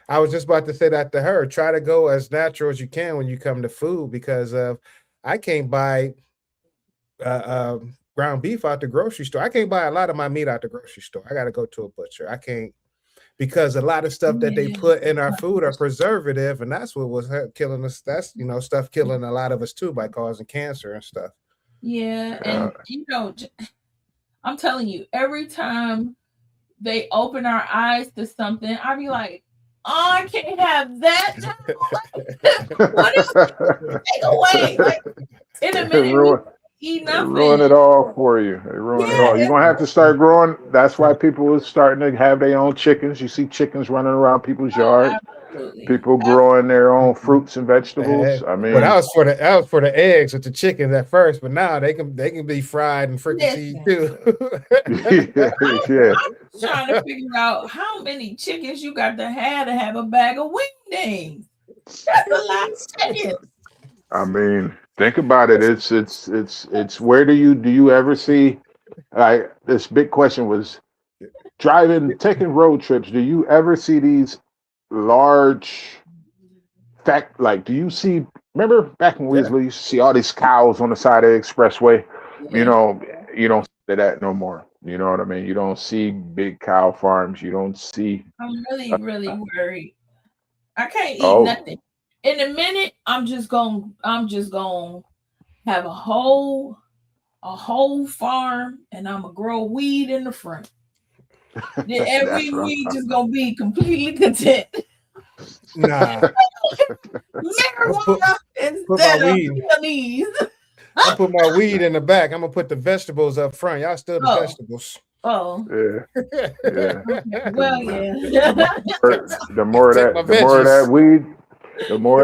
I was just about to say that to her. Try to go as natural as you can when you come to food, because I can't buy ground beef out the grocery store. I can't buy a lot of my meat out the grocery store. I got to go to a butcher. I can't, because a lot of stuff that they Yeah. put in our food are preservative, and that's what was killing us. That's stuff killing a lot of us too by causing cancer and stuff. Yeah, and I'm telling you, every time they open our eyes to something, I be like, oh, I can't have that. What is take away? Like, in a minute, we eat They nothing. ruin it all for you. They ruin it all. You're gonna have to start growing. That's why people are starting to have their own chickens. You see chickens running around people's yards. Absolutely. People growing their own fruits and vegetables. I mean, well, that was for the eggs with the chickens at first, but now they can be fried and fricasseed too. yeah. I'm trying to figure out how many chickens you got to have a bag of wingdings. That's a lot of chickens. I mean, think about it. It's where do you ever see, like, this big question was taking road trips. Do you ever see these large like, do you see, remember back when we used to see all these cows on the side of the expressway? You don't see that no more. You know what I mean? You don't see big cow farms. You don't see. I'm really worried. I can't eat nothing. In a minute, I'm just gonna have a whole farm, and I'm gonna grow weed in the front. Then every weed just gonna be completely content. Nah. Marijuana instead of peonies. I put my weed in the back. I'm gonna put the vegetables up front. Y'all still the vegetables. Oh. Yeah. Well, yeah. The more of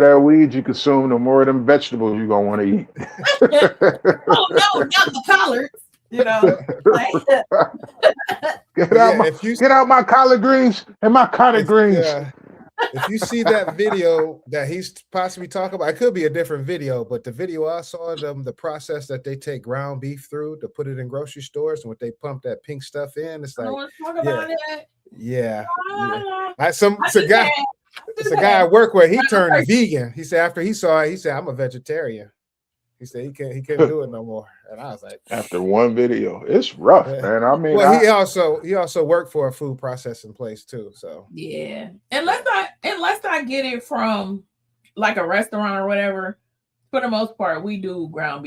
that weed you consume, the more of them vegetables you're gonna want to eat. Oh no, not the collards. You know, get out my collard greens and my collard greens. If you see that video that he's possibly talking about, it could be a different video, but the video I saw, the process that they take ground beef through to put it in grocery stores, and when they pump that pink stuff in, it's like, it's a guy I work with. He turned vegan. He said after he saw it, he said, I'm a vegetarian. He said he couldn't do it no more. And I was like, after one video, it's rough, man. I mean, well, he also worked for a food processing place too. So yeah, unless I get it from like a restaurant or whatever, for the most part, we do ground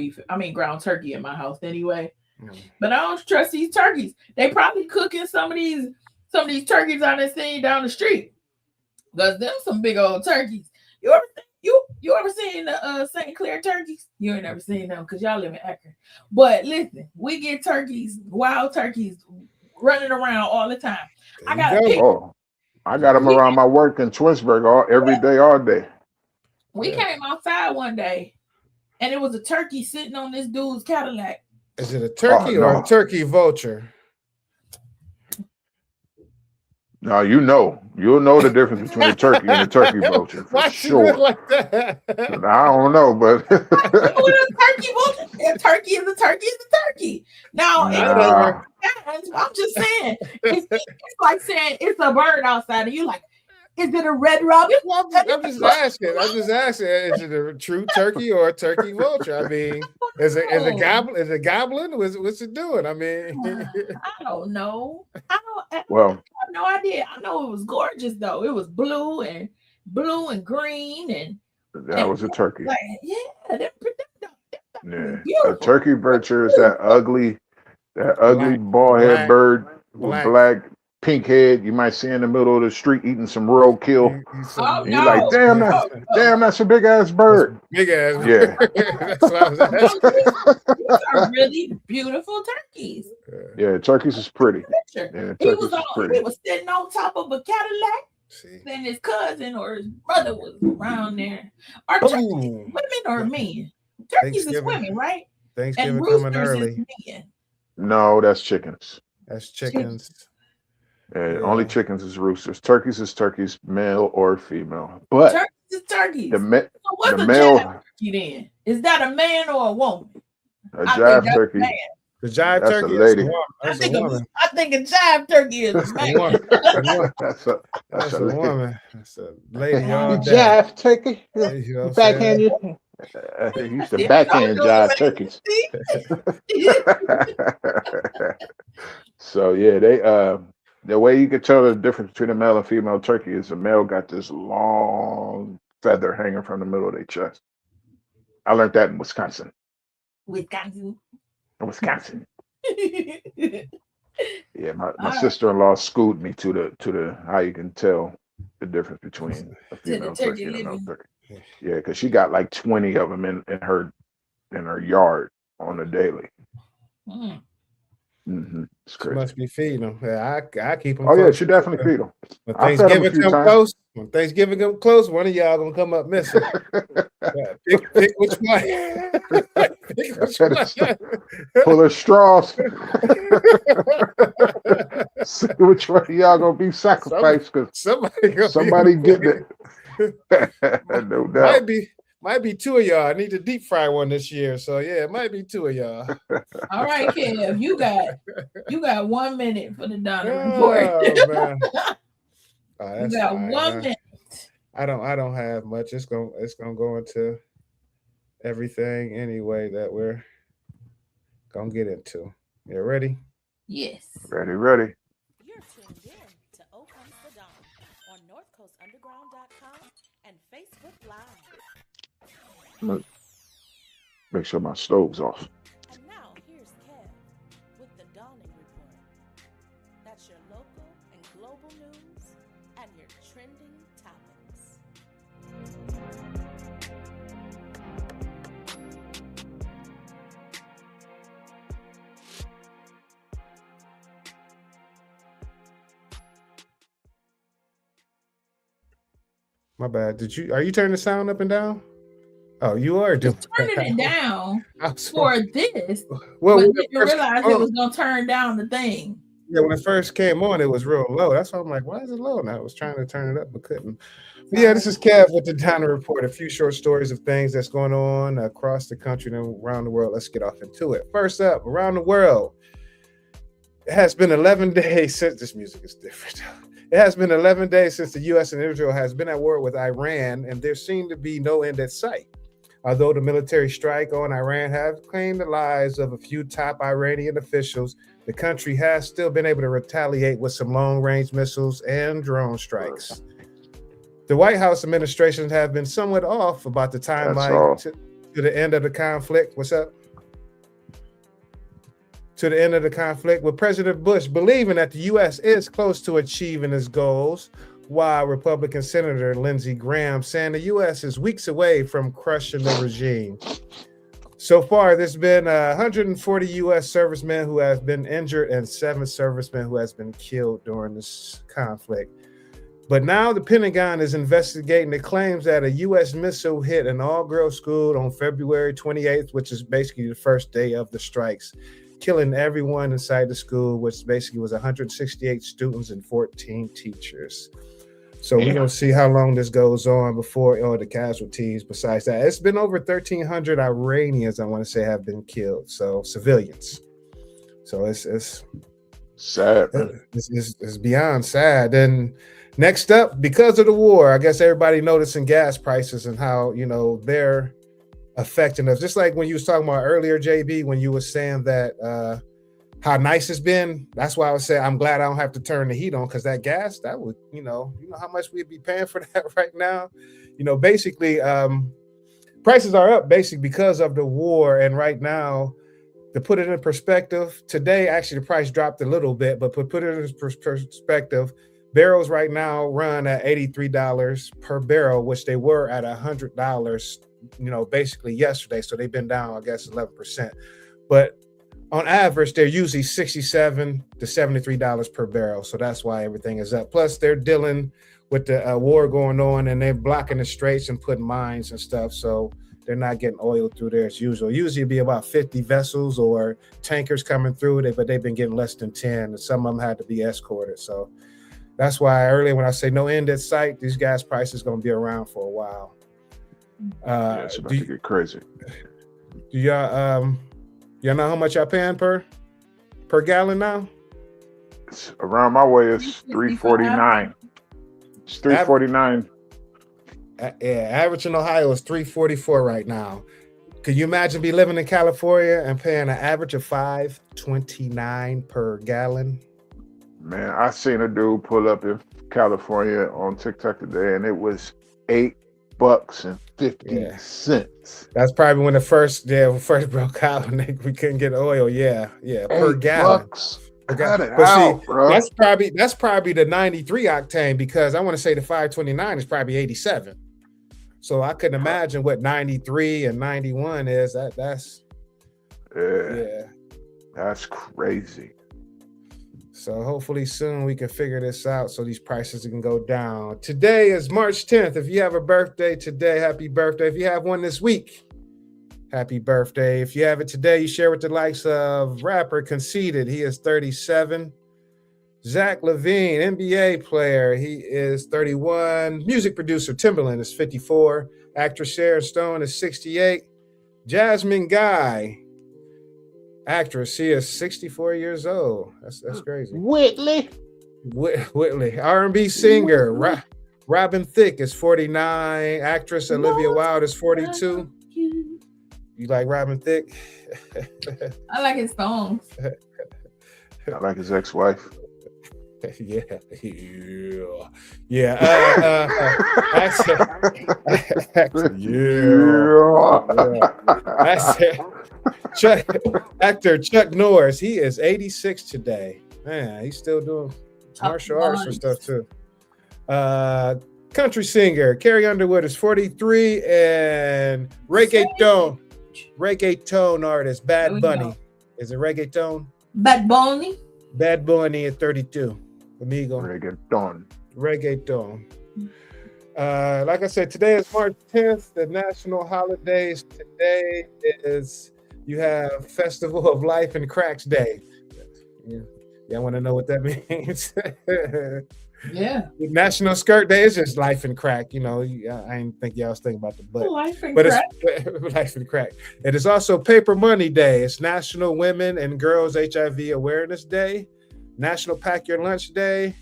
turkey in my house anyway. But I don't trust these turkeys. They probably cooking some of these turkeys I done seen down the street, because them some big old turkeys. You ever seen the St. Clair turkeys? You ain't never seen them because y'all live in Akron. But listen, we get wild turkeys running around all the time. I got them around my work in Twinsburg every day, all day. We came outside one day, and it was a turkey sitting on this dude's Cadillac. Is it a turkey or a turkey vulture? No, you'll know the difference between a turkey and a turkey vulture. Why sure. you look like that? I don't know, but a turkey vulture. A turkey is a turkey is a turkey. Now, I'm just saying, it's like saying it's a bird outside, and you like, is it a red robin? Well, I'm just asking. Is it a true turkey or a turkey vulture? I mean, is it goblin? Is it goblin? What's it doing? I mean, I don't know. I have no idea. I know it was gorgeous though. It was blue and green, and that was a turkey. Like, A turkey vulture is that ugly bald head bird with black pink head you might see in the middle of the street eating some roadkill. You're like, damn, that's a big ass bird. Big ass. Yeah. That's what I was asking. These are really beautiful turkeys. Yeah, turkeys is pretty. Yeah, he was sitting on top of a Cadillac. Then his cousin or his brother was around there. Are turkeys women or men? Turkeys is women, right? Thanksgiving coming early. No, that's chickens. That's chickens. Only chickens is roosters. Turkeys is turkeys, male or female. But turkeys is turkeys. So what's a male turkey then? Is that a man or a woman? A jive turkey. The jive That's a turkey. lady. That's a woman. I think a jive turkey is a man. That's a lady. woman. That's a lady You all day. jive turkey. You know what I'm Backhand saying? you. They used to backhand jive turkeys. So yeah, they the way you could tell the difference between a male and female turkey is a male got this long feather hanging from the middle of their chest. I learned that in Wisconsin. Wisconsin. Yeah, my sister-in-law schooled me to the how you can tell the difference between a female turkey and a male turkey. Yeah, because she got like 20 of them in her yard on a daily. Mm-hmm. It's She crazy. must be feeding them. Yeah, I keep them. Oh yeah, she definitely feed them. When I fed 'em a Thanksgiving few come times. close, one of y'all gonna come up missing. Yeah, pick which one. Pick which one. Full of straws. See which one of y'all gonna be sacrificed because somebody getting it. No doubt. Might be two of y'all. I need to deep fry one this year. So yeah, it might be two of y'all. All right, Kev, you got 1 minute for the Donna report. Man. You got fine, 1 minute. I don't have much. It's gonna go into everything anyway that we're gonna get into. You ready? Yes. Ready. You're tuned in to O Comes the Dawn on NorthCoastUnderground.com and Facebook Live. Make sure my stove's off. And now here's Kev with the Dawning Report. That's your local and global news and your trending topics. My bad. Are you turning the sound up and down? Oh, you are doing Turning it down for this. Well, But didn't realize it was gonna turn down the thing. Yeah, when it first came on, it was real low. That's why I'm like, why is it low now? I was trying to turn it up, but couldn't. But yeah, this is Kev with the Donna Report. A few short stories of things that's going on across the country and around the world. Let's get off into it. First up, around the world, it has been 11 days since this music is different. It has been 11 days since the U.S. and Israel has been at war with Iran, and there seemed to be no end at sight. Although the military strike on Iran has claimed the lives of a few top Iranian officials, the country has still been able to retaliate with some long-range missiles and drone strikes. The White House administration have been somewhat off about the timeline to the end of the conflict. What's up? To the end of the conflict, with President Bush believing that the U.S. is close to achieving its goals, while Republican Senator Lindsey Graham saying the U.S. is weeks away from crushing the regime. So far, there's been 140 U.S. servicemen who have been injured and 7 servicemen who has been killed during this conflict. But now the Pentagon is investigating the claims that a U.S. missile hit an all-girls school on February 28th, which is basically the first day of the strikes, killing everyone inside the school, which basically was 168 students and 14 teachers. So we're going to see how long this goes on before all the casualties. Besides that, it's been over 1,300 Iranians, I want to say, have been killed. So civilians. So it's sad. It's beyond sad. And next up, because of the war, I guess everybody noticing gas prices and how, they're affecting us. Just like when you was talking about earlier, JB, when you were saying that how nice it's been. That's why I would say I'm glad I don't have to turn the heat on, because that gas, that would, you know how much we'd be paying for that right now. Basically, prices are up basically because of the war. And right now, to put it in perspective, today actually the price dropped a little bit, but to put it in perspective, barrels right now run at $83 per barrel, which they were at $100, basically yesterday. So they've been down, I guess, 11%. But on average, they're usually $67 to $73 per barrel. So that's why everything is up. Plus, they're dealing with the war going on, and they're blocking the straits and putting mines and stuff. So they're not getting oil through there as usual. Usually it'd be about 50 vessels or tankers coming through, but they've been getting less than 10. And some of them had to be escorted. So that's why earlier when I say no end in sight, these gas prices going to be around for a while. It's about to get crazy. Do y'all You know how much y'all paying per gallon now? It's around my way, it's $3.49. It's $3.49. Yeah, average in Ohio is $3.44 right now. Could you imagine be living in California and paying an average of $5.29 per gallon? Man, I seen a dude pull up in California on TikTok today, and it was $8.50. That's probably when the first broke out and we couldn't get oil. Yeah, per gallon. Cut it out, bro. That's probably the 93 octane, because I want to say the 529 is probably 87. So I couldn't imagine what 93 and 91 is. That's crazy. So hopefully soon we can figure this out so these prices can go down. Today is March 10th. If you have a birthday today, happy birthday. If you have one this week, happy birthday. If you have it today, you share with the likes of rapper Conceited. He is 37. Zach Levine, NBA player. He is 31. Music producer Timbaland is 54. Actress Sharon Stone is 68. Jasmine Guy, actress, she is 64 years old. That's crazy. Whitley. R&B singer Robin Thicke is 49. Actress Olivia Wilde is 42. You like Robin Thicke? I like his songs. I like his ex-wife. Yeah. Actor Chuck Norris, he is 86 today. Man, he's still doing martial arts and stuff too. Country singer Carrie Underwood is 43, and reggaeton artist Bad Bunny. Is it reggaeton? Bad Bunny at 32. Amigo. Reggaeton. Like I said, today is March 10th. The national holidays today is, you have Festival of Life and Cracks Day. Yeah, I want to know what that means. Yeah. National Skirt Day is just life and crack. You know, I didn't think y'all was thinking about the butt. Life and crack. It's life and crack. It is also Paper Money Day. It's National Women and Girls HIV Awareness Day. National Pack Your Lunch Day.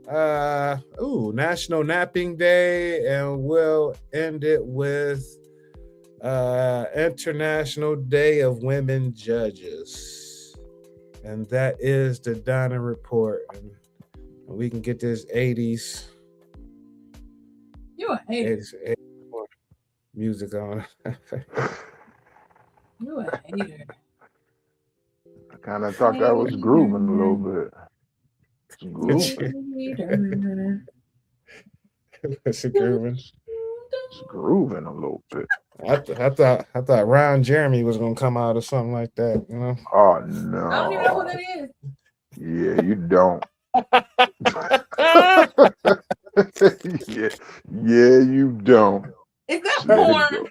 National Napping Day, and we'll end it with International Day of Women Judges. And that is the Donna Report. And we can get this 80s. You a hater. 80s music on. You a hater. I kind of thought that was grooving a little bit. It's grooving. It's grooving a little bit. I thought Ron Jeremy was gonna come out or something like that, you know. Oh no. I don't even know who that is. Yeah, you don't. yeah, you don't. Is that porn?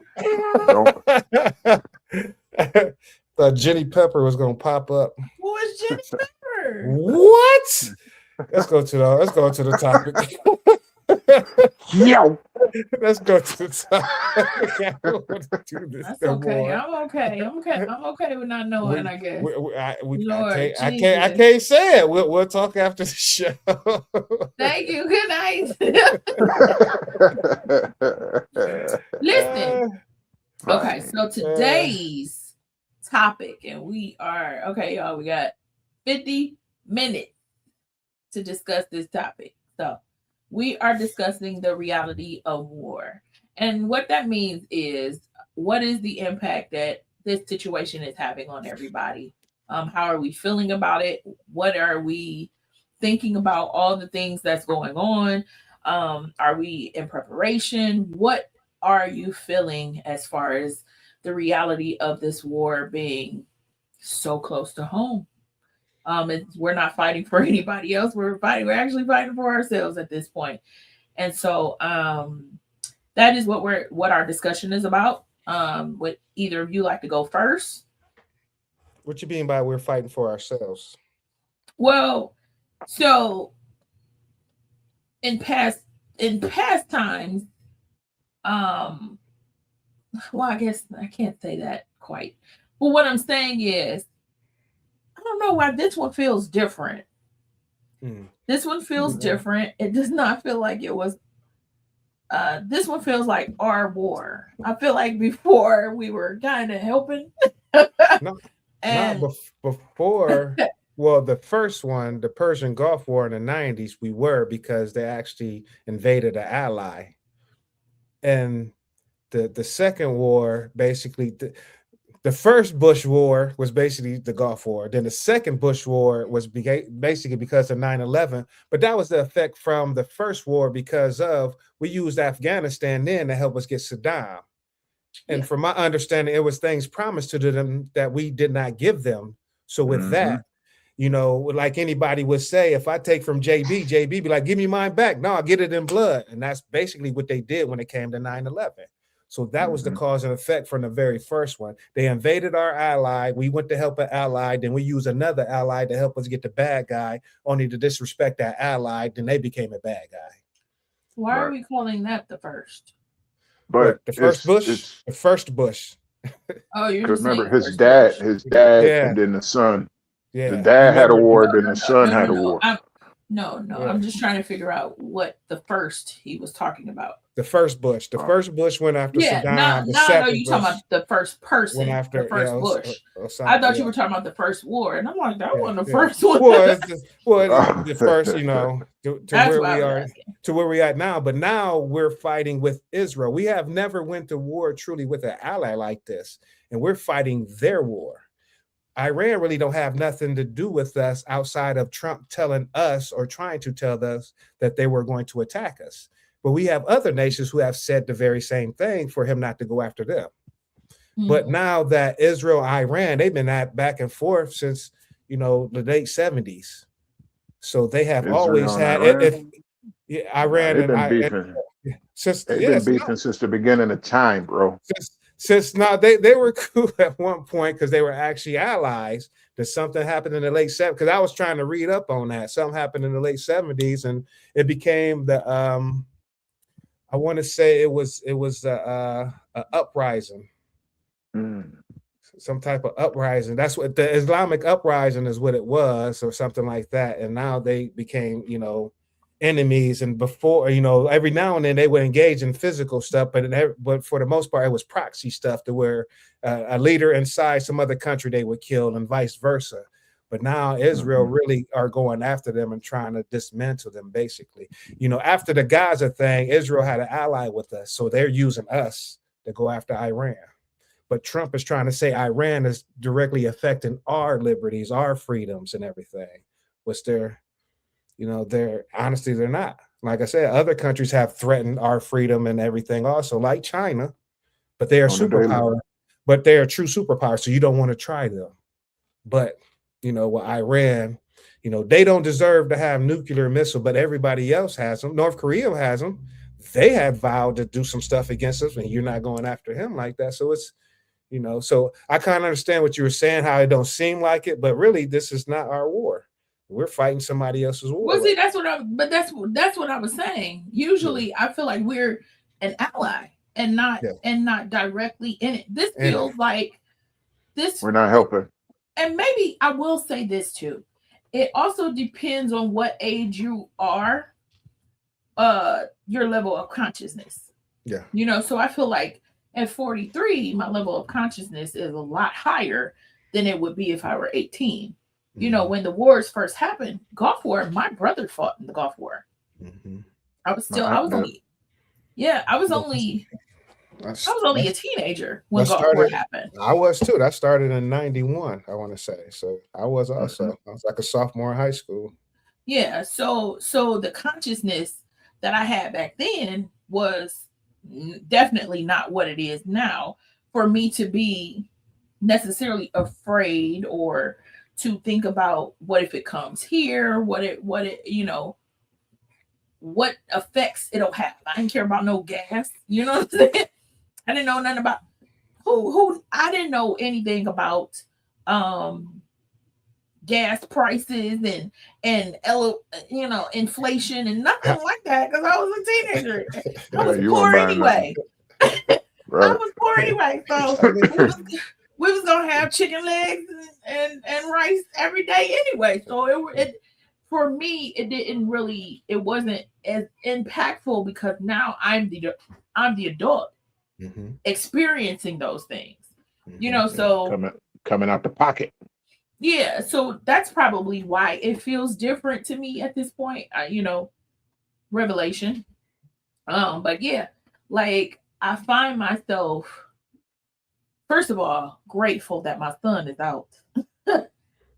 Thought Jenny Pepper was gonna pop up. Who is Jenny Pepper? What? Let's go to the topic. Yo, let's go to the topic. I don't want to do this. That's no okay. more. I'm okay. I'm okay with not knowing. I guess. I can't say it. We'll talk after the show. Thank you. Good night. Listen. Okay, so today's topic, and we are y'all. We got 50 minutes to discuss this topic. So we are discussing the reality of war. And what that means is, what is the impact that this situation is having on everybody? How are we feeling about it? What are we thinking about all the things that's going on? Are we in preparation? What are you feeling as far as the reality of this war being so close to home? We're not fighting for anybody else. We're actually fighting for ourselves at this point. And so that is what our discussion is about. Would either of you like to go first? What you mean by we're fighting for ourselves? Well, so in past times, well, I guess I can't say that quite. But what I'm saying is, I don't know why this one feels different. This one feels different. It does not feel like it was. This one feels like our war. I feel like before we were kind of helping. Before. Well, the first one, the Persian Gulf War in the 90s, we were, because they actually invaded an ally. And the second war, basically, the first Bush War was basically the Gulf War. Then the second Bush War was basically because of 9/11. But that was the effect from the first war, because of we used Afghanistan then to help us get Saddam. And from my understanding, it was things promised to them that we did not give them. So with that, you know, like anybody would say, if I take from JB be like, give me mine back. No, I'll get it in blood. And that's basically what they did when it came to 9/11. So that was the cause and effect from the very first one. They invaded our ally. We went to help an ally. Then we used another ally to help us get the bad guy, only to disrespect that ally. Then they became a bad guy. Why are we calling that the first? But the first Bush, the first Bush. Oh, you're because remember his dad, and then the son. Yeah, the dad had a war, then the son had a war. I'm just trying to figure out what the first he was talking about. The first Bush. The first Bush went after Saddam. No, you're talking about the first person. Went after the first Bush. I thought you were talking about the first war, and I'm like, that wasn't the first one. Well, the first, you know, to where we are now. But now we're fighting with Israel. We have never went to war truly with an ally like this, and we're fighting their war. Iran really don't have nothing to do with us outside of Trump telling us or trying to tell us that they were going to attack us. But we have other nations who have said the very same thing for him not to go after them. But now that Israel, Iran, they've been at back and forth since, you know, the late 70s. So they have always had Iran and Iran. Since the beginning of time, bro. Since now they were cool at one point because they were actually allies. That something happened in the late 70s, because I was trying to read up on that. Something happened in the late 70s, and it became the I want to say it was a uprising, some type of uprising. That's what the Islamic uprising is, what it was, or something like that. And now they became, you know, enemies. And before, you know, every now and then they would engage in physical stuff, but for the most part it was proxy stuff, to where a leader inside some other country they would kill, and vice versa. But now Israel really are going after them and trying to dismantle them, basically. You know, after the Gaza thing, Israel had an ally with us, so they're using us to go after Iran. But Trump is trying to say Iran is directly affecting our liberties, our freedoms, and everything. Which they're honestly, they're not. Like I said, other countries have threatened our freedom and everything also, like China, but they are superpower, but they are true superpower. So you don't want to try them. But, you know, with Iran, you know, they don't deserve to have nuclear missile, but everybody else has them. North Korea has them. They had vowed to do some stuff against us, and you're not going after him like that. So it's, you know, so I kind of understand what you were saying, how it don't seem like it, but really this is not our war. We're fighting somebody else's war. Well, see, that's what I was saying. Usually I feel like we're an ally and not directly in it. This feels like this. We're not helping. And maybe I will say this too. It also depends on what age you are, your level of consciousness. Yeah. You know, so I feel like at 43, my level of consciousness is a lot higher than it would be if I were 18. You know, when the wars first happened, Gulf War, my brother fought in the Gulf War. I was only a teenager when Gulf War happened. I was too. That started in 91, I want to say. So I was also, I was like a sophomore in high school. Yeah. So the consciousness that I had back then was definitely not what it is now, for me to be necessarily afraid or to think about what if it comes here, what you know, what effects it'll have. I didn't care about no gas, you know what I'm saying? I didn't know nothing about I didn't know anything about gas prices and you know, inflation and nothing like that, because I was a teenager. I was poor anyway. Right. I was poor anyway. So we was gonna have chicken legs and rice every day anyway. So it for me, it wasn't as impactful because now I'm the adult experiencing those things. So coming out the pocket. Yeah, so that's probably why it feels different to me at this point. Revelation. But yeah, like I find myself, first of all, grateful that my son is out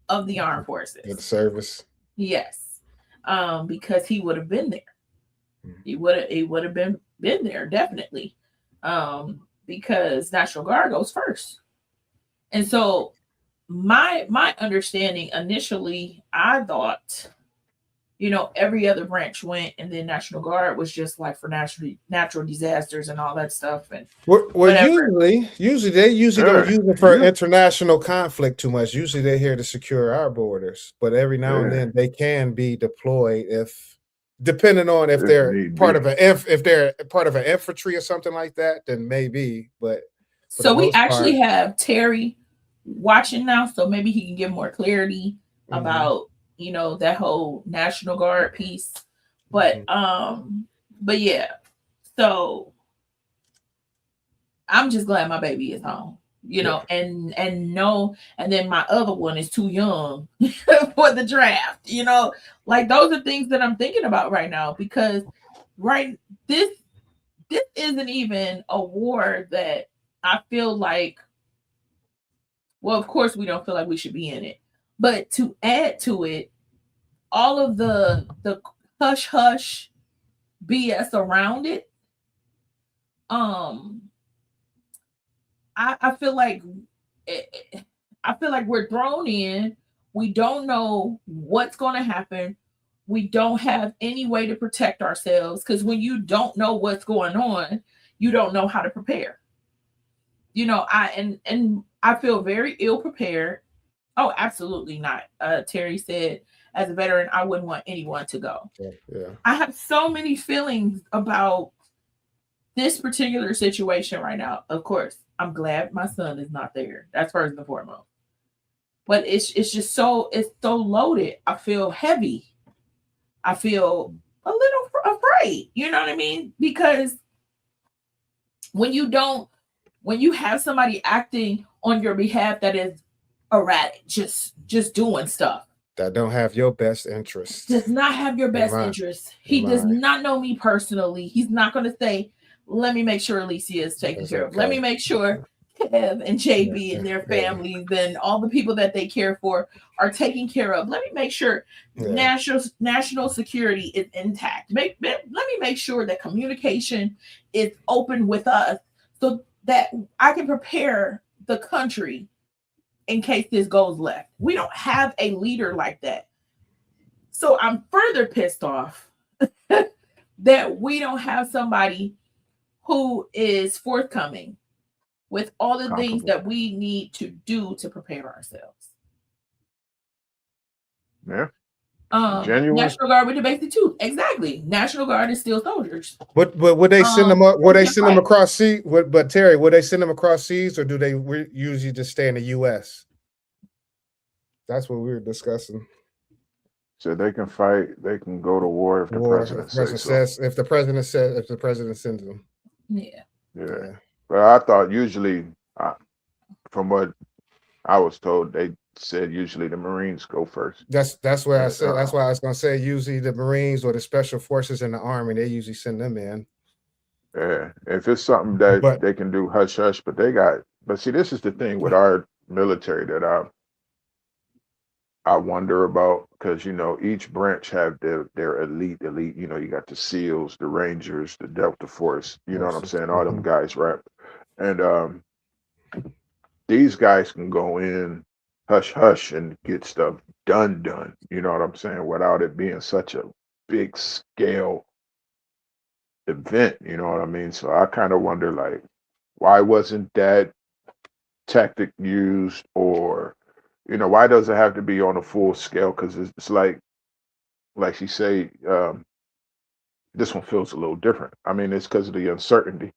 of the armed forces. Good service. Yes. Because he would have been there. He would have been there, definitely. Because National Guard goes first. And so my understanding initially, I thought, every other branch went, and then National Guard was just like for natural disasters and all that stuff. And usually they don't use it for international conflict too much. Usually they're here to secure our borders, but every now and then they can be deployed depending on if they're part of an infantry or something like that, then maybe. But so we actually have Terry watching now, so maybe he can give more clarity about that whole National Guard piece. But yeah, so I'm just glad my baby is home, and then my other one is too young for the draft, like those are things that I'm thinking about right now, because this isn't even a war that I feel like, well, of course we don't feel like we should be in it, but to add to it, all of the hush hush BS around it, I feel like we're thrown in. We don't know what's going to happen. We don't have any way to protect ourselves, because when you don't know what's going on, you don't know how to prepare. I feel very ill prepared. Oh, absolutely not. Terry said, as a veteran, I wouldn't want anyone to go. Yeah. I have so many feelings about this particular situation right now. Of course, I'm glad my son is not there. That's first and foremost. But it's just so loaded. I feel heavy. I feel a little afraid. You know what I mean? Because when you have somebody acting on your behalf that is erratic, just doing stuff that don't have your best interest, does not have your best interest. He does not know me personally. He's not going to say, let me make sure Alicia is taken care of. Let me make sure Kev and JB and their families and all the people that they care for are taken care of. Let me make sure national security is intact. Let me make sure that communication is open with us, so that I can prepare the country in case this goes left. We don't have a leader like that. So I'm further pissed off that we don't have somebody who is forthcoming with all the things that we need to do to prepare ourselves. Yeah. National Guard with the basic too. Exactly. National Guard is still soldiers. But would they send them up? Would they send them across seas? But Terry, would they send them across seas, or do they usually just stay in the U.S.? That's what we were discussing. So they can fight. They can go to war if the president says. If the president sends them. Yeah. But I thought usually, from what I was told, they said usually the Marines go first. That's what I said. That's why I was gonna say usually the Marines or the Special Forces in the Army, they usually send them in. Yeah, if it's something that they can do hush hush, but see, this is the thing with our military that I wonder about, because each branch have their elite. You got the SEALs, the Rangers, the Delta Force. You know what I'm saying? All them guys, right? And these guys can go in hush hush and get stuff done. You know what I'm saying? Without it being such a big scale event. You know what I mean? So I kind of wonder, like, why wasn't that tactic used, or why does it have to be on a full scale? Because it's like she say, this one feels a little different. I mean, it's because of the uncertainty.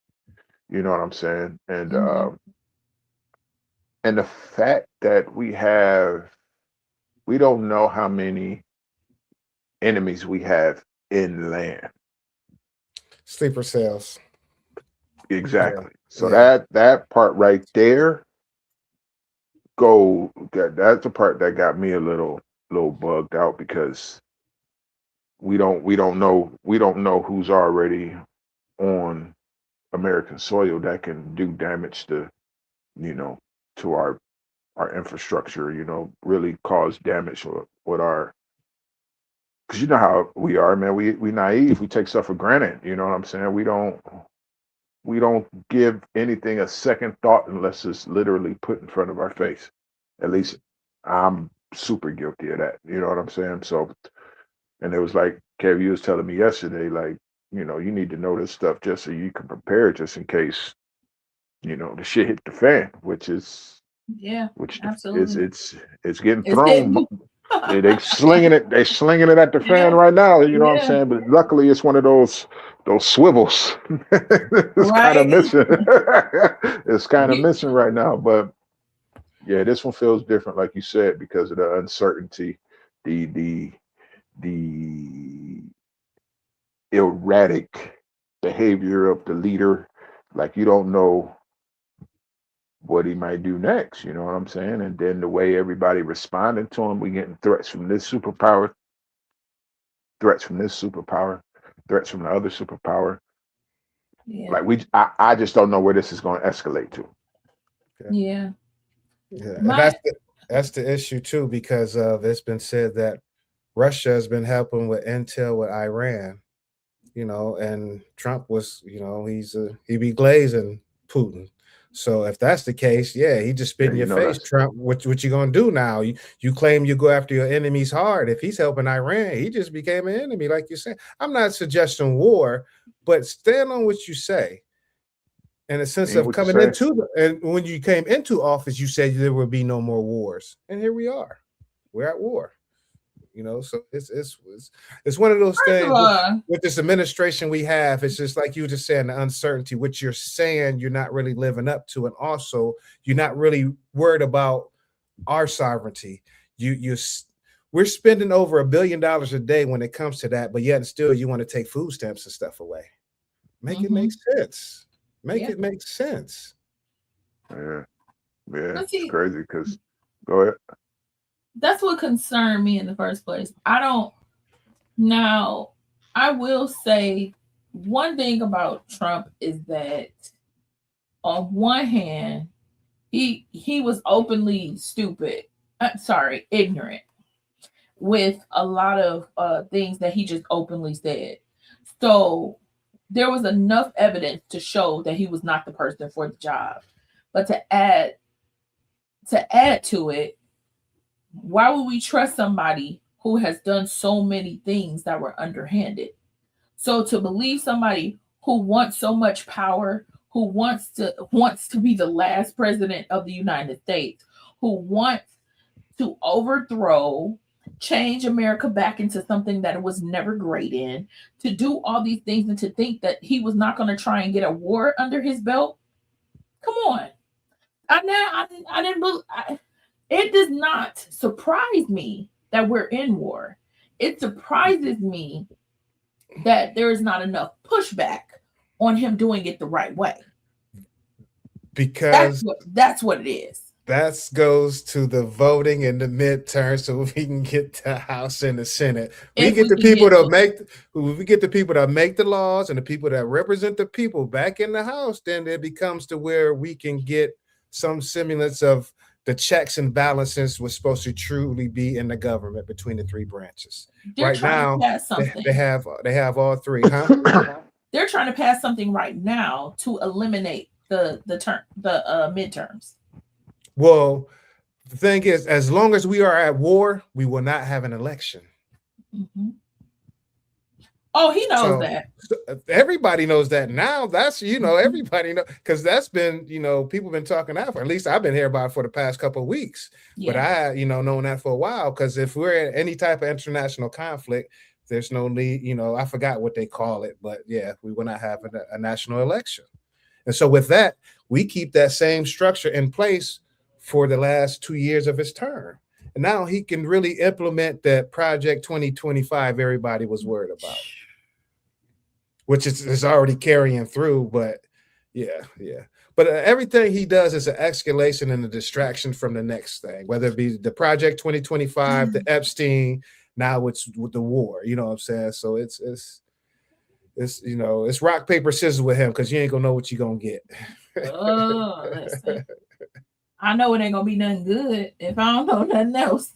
You know what I'm saying? And And the fact that we don't know how many enemies we have inland. Sleeper cells. Exactly. Yeah. So Yeah. that part right there, that's the part that got me a little bugged out, because we don't know who's already on American soil that can do damage to, to our infrastructure, really cause damage with our, because you know how we are, man. We naive. We take stuff for granted. You know what I'm saying? We don't give anything a second thought unless it's literally put in front of our face. At least I'm super guilty of that. You know what I'm saying? So, and it was like Kev, you was telling me yesterday, like, you need to know this stuff just so you can prepare, just in case, the shit hit the fan, which absolutely. it's getting It's thrown. hitting. They slinging it at the fan right now. You know what I'm saying? But luckily, it's one of those swivels. It's kind of missing. It's kind of missing right now. But yeah, this one feels different, like you said, because of the uncertainty, the erratic behavior of the leader. Like, you don't know what he might do next, you know what I'm saying? And then the way everybody responding to him, we getting threats from this superpower, threats from the other superpower. Yeah. Like, I just don't know where this is going to escalate to. Yeah. And that's the issue too, because it's been said that Russia has been helping with intel with Iran, and Trump was, he be glazing Putin. So if that's the case, yeah, he just spit in your face, Trump. What you gonna do now? You claim you go after your enemies hard. If he's helping Iran, he just became an enemy, like you said. I'm not suggesting war, but stand on what you say. In a sense of coming into and when you came into office, you said there would be no more wars, and here we are. We're at war. So it's one of those things with this administration we have. It's just like you were just saying, the uncertainty, which you're saying you're not really living up to, and also you're not really worried about our sovereignty. We're spending over $1 billion a day when it comes to that, but yet still you want to take food stamps and stuff away. Make it make sense. Make it make sense. Yeah, it's crazy. Because go ahead. That's what concerned me in the first place. I will say one thing about Trump is that on one hand, he was openly ignorant with a lot of things that he just openly said. So there was enough evidence to show that he was not the person for the job. But to add to it, why would we trust somebody who has done so many things that were underhanded? So to believe somebody who wants so much power, who wants to be the last president of the United States, who wants to overthrow, change America back into something that it was never great in, to do all these things, and to think that he was not going to try and get a war under his belt. Come on. It does not surprise me that we're in war. It surprises me that there is not enough pushback on him doing it the right way. Because that's what it is. That goes to the voting in the midterms, so we can get the House and the Senate. We get the people that make the laws and the people that represent the people back in the House. Then it becomes to where we can get some semblance of the checks and balances was supposed to truly be in the government between the three branches. Right now, they have all three. Huh? They're trying to pass something right now to eliminate the midterms. Well, the thing is, as long as we are at war, we will not have an election. Mm-hmm. Oh, he knows that. Everybody knows that now. That's, everybody know, because that's been, people been talking that for, at least I've been hearing about it for the past couple of weeks. Yeah. But I, known that for a while, because if we're in any type of international conflict, there's no need, I forgot what they call it, but yeah, we will not have a national election. And so with that, we keep that same structure in place for the last 2 years of his term. And now he can really implement that Project 2025 everybody was worried about, which is already carrying through. But yeah. But everything he does is an escalation and a distraction from the next thing, whether it be the Project 2025, the Epstein, now it's with the war. You know what I'm saying? So it's it's rock, paper, scissors with him, because you ain't gonna know what you're gonna get. Oh, listen. I know it ain't gonna be nothing good if I don't know nothing else.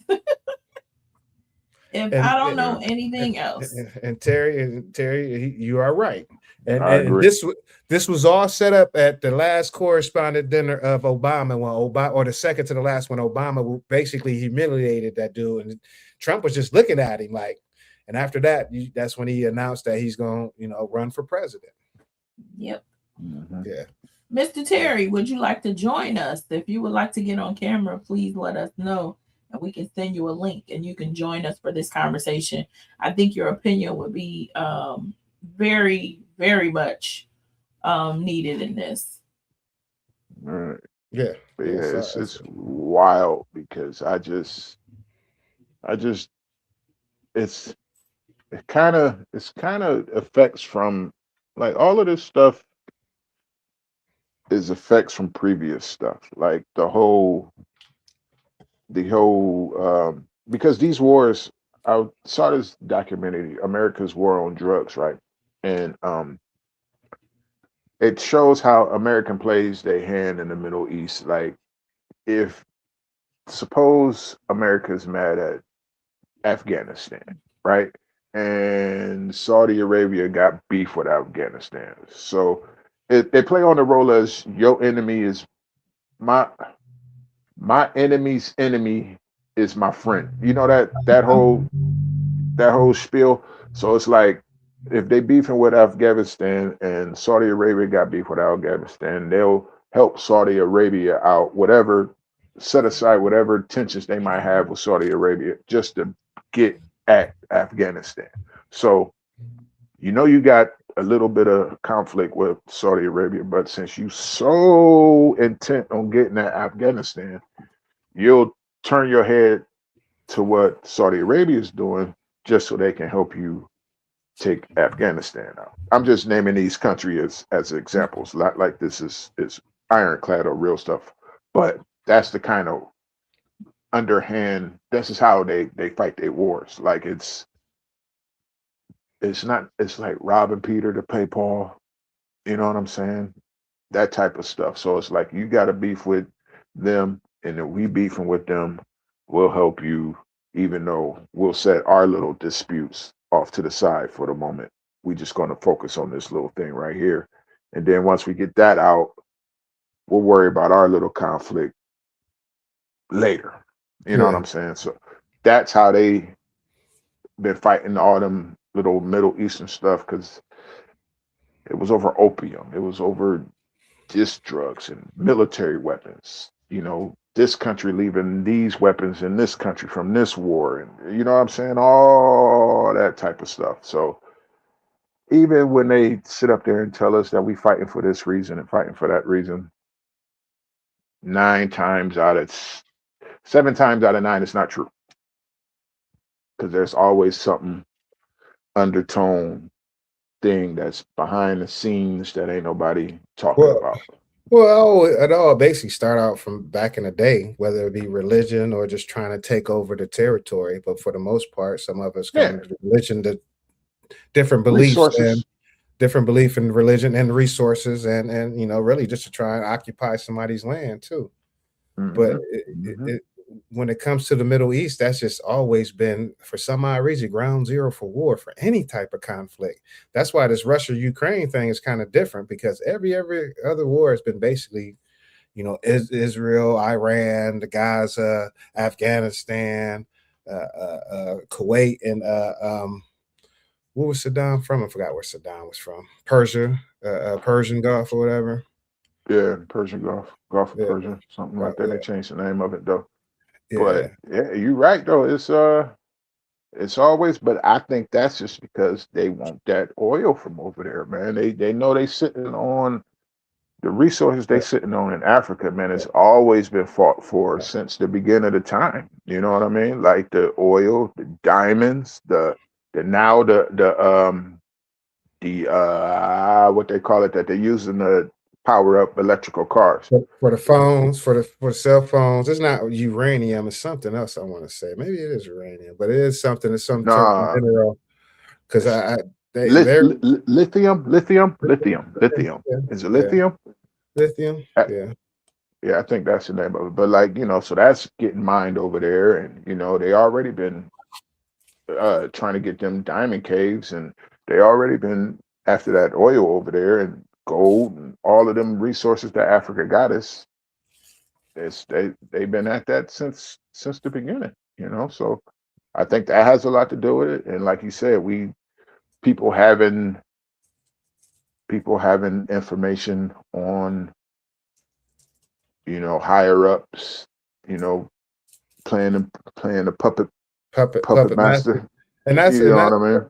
I don't know anything else. And Terry, you are right. And this was all set up at the last correspondent dinner of Obama, or the second to the last, when Obama basically humiliated that dude, and Trump was just looking at him like. And after that, that's when he announced that he's going to run for president. Yep. Mm-hmm. Yeah. Mr. Terry, would you like to join us? If you would like to get on camera, please let us know, and we can send you a link and you can join us for this conversation. I think your opinion would be very, very much needed in this. All right. Yeah. But yeah, it's wild, because it's kind of effects from, like, all of this stuff is effects from previous stuff, like the whole because these wars, I saw this documentary, America's War on Drugs, right? And it shows how American plays their hand in the Middle East. Like, if suppose America's mad at Afghanistan, right? And Saudi Arabia got beef with Afghanistan. So they play on the role as your enemy is my enemy's enemy is my friend. You know that whole spiel. So it's like, if they beefing with Afghanistan and Saudi Arabia got beef with Afghanistan, they'll help Saudi Arabia out, set aside whatever tensions they might have with Saudi Arabia, just to get at Afghanistan. So you got a little bit of conflict with Saudi Arabia, but since you so intent on getting at Afghanistan, you'll turn your head to what Saudi Arabia is doing just so they can help you take Afghanistan out. I'm just naming these countries as examples. Not like this is ironclad or real stuff, but that's the kind of underhand. This is how they fight their wars. Like, it's like robbing Peter to pay Paul. You know what I'm saying? That type of stuff. So it's like, you got to beef with them, and then we beefing with them. We'll help you, even though we'll set our little disputes off to the side for the moment. We just going to focus on this little thing right here. And then once we get that out, we'll worry about our little conflict later. You know what I'm saying? So that's how they been fighting all them little Middle Eastern stuff, because it was over opium. It was over just drugs and military weapons. This country leaving these weapons in this country from this war. And you know what I'm saying? All that type of stuff. So even when they sit up there and tell us that we fighting for this reason and fighting for that reason, 7 times out of 9, it's not true. Because there's always something undertone thing that's behind the scenes that ain't nobody talking about. Well, it all basically start out from back in the day, whether it be religion or just trying to take over the territory. But for the most part, some of us come to religion, to different beliefs and different belief in religion and resources, and really just to try and occupy somebody's land too. Mm-hmm. But when it comes to the Middle East, that's just always been, for some odd reason, ground zero for war, for any type of conflict. That's why this Russia-Ukraine thing is kind of different, because every other war has been basically, Israel, Iran, the Gaza, Afghanistan, Kuwait, and what was Saddam from? I forgot where Saddam was from. Persia, Persian Gulf or whatever. Yeah, Persian Gulf of Persia, something like that. They changed the name of it though. But you're right though. It's always, but I think that's just because they want that oil from over there, man. They know they sitting on the resources they sitting on in Africa, man, it's always been fought for since the beginning of the time. You know what I mean? Like the oil, the diamonds, the what they call it that they're using to power up electrical cars. For the phones, for the cell phones. It's not uranium, it's something else I want to say. Maybe it is uranium, but it is something, it's some type of mineral. Because lithium. Yeah. Is it lithium? Lithium. Yeah, I think that's the name of it. But like, you know, so that's getting mined over there, and you know, they already been trying to get them diamond caves, and they already been after that oil over there and gold and all of them resources that Africa got us. They've been at that since the beginning, you know. So I think that has a lot to do with it. And like you said, people having information on, you know, higher ups, you know, playing the puppet master. And that's, you know what I mean?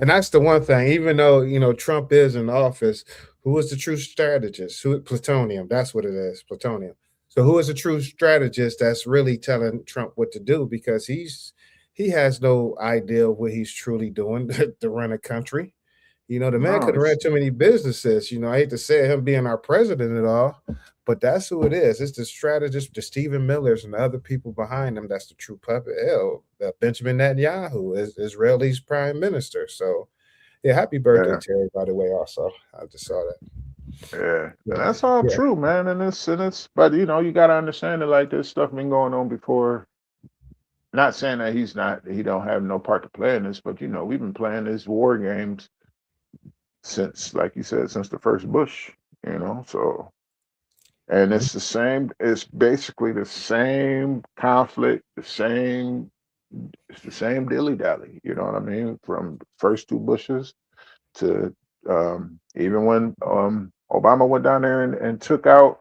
And that's the one thing, even though, you know, Trump is in office, who is the true strategist? Plutonium, that's what it is, plutonium. So who is a true strategist that's really telling Trump what to do? Because he has no idea what he's truly doing to run a country. You know, the man could have ran too many businesses. You know, I hate to say him being our president and all, but that's who it is. It's the strategist, the Stephen Millers and the other people behind him. That's the true puppet. Hell, Benjamin Netanyahu is Israel's prime minister. So, yeah, happy birthday, Terry, by the way, also. I just saw that. Yeah, that's all true, man. And it's, but you know, you got to understand that like this stuff been going on before. Not saying that he don't have no part to play in this, but you know, we've been playing these war games since, like you said, since the first Bush, you know. So, and it's basically the same conflict, it's the same dilly-dally, you know what I mean? From the first two Bushes to even when Obama went down there and took out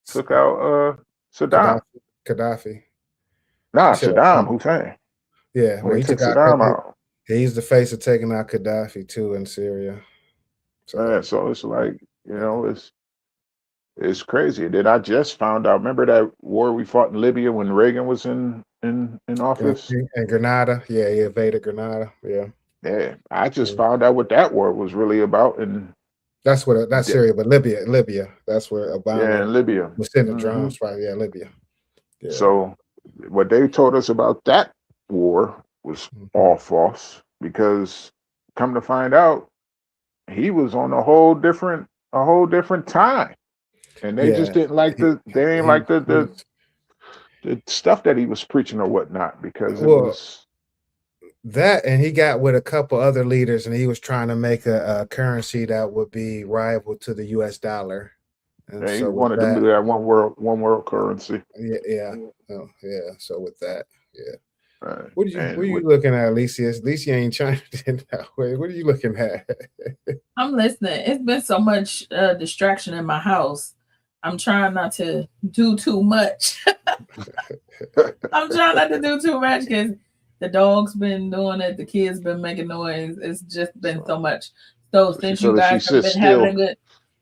Saddam. Gaddafi. Nah, Saddam Hussein. Yeah, when he took Saddam out. He's the face of taking out Gaddafi too in Syria. So it's like, you know, it's crazy. Then I just found out. Remember that war we fought in Libya when Reagan was in office? And Grenada, he invaded Grenada. Yeah. I just found out what that war was really about, and that's Syria, but Libya. That's where Obama. Libya was sending drones. Right? Yeah, Libya. Yeah. So what they told us about that war was all false, because come to find out, he was on a whole different time, and they just didn't like the stuff that he was preaching or whatnot, because it was that, and he got with a couple other leaders, and he was trying to make a currency that would be rival to the U.S. dollar. And he wanted to do that one world currency. Yeah. So with that, Right. What are you looking at, Alicia? Alicia ain't chimed in that way. What are you looking at? I'm listening. It's been so much distraction in my house. I'm trying not to do too much. I'm trying not to do too much because the dog's been doing it. The kids been making noise. It's just been so much. So since you guys have been having a good,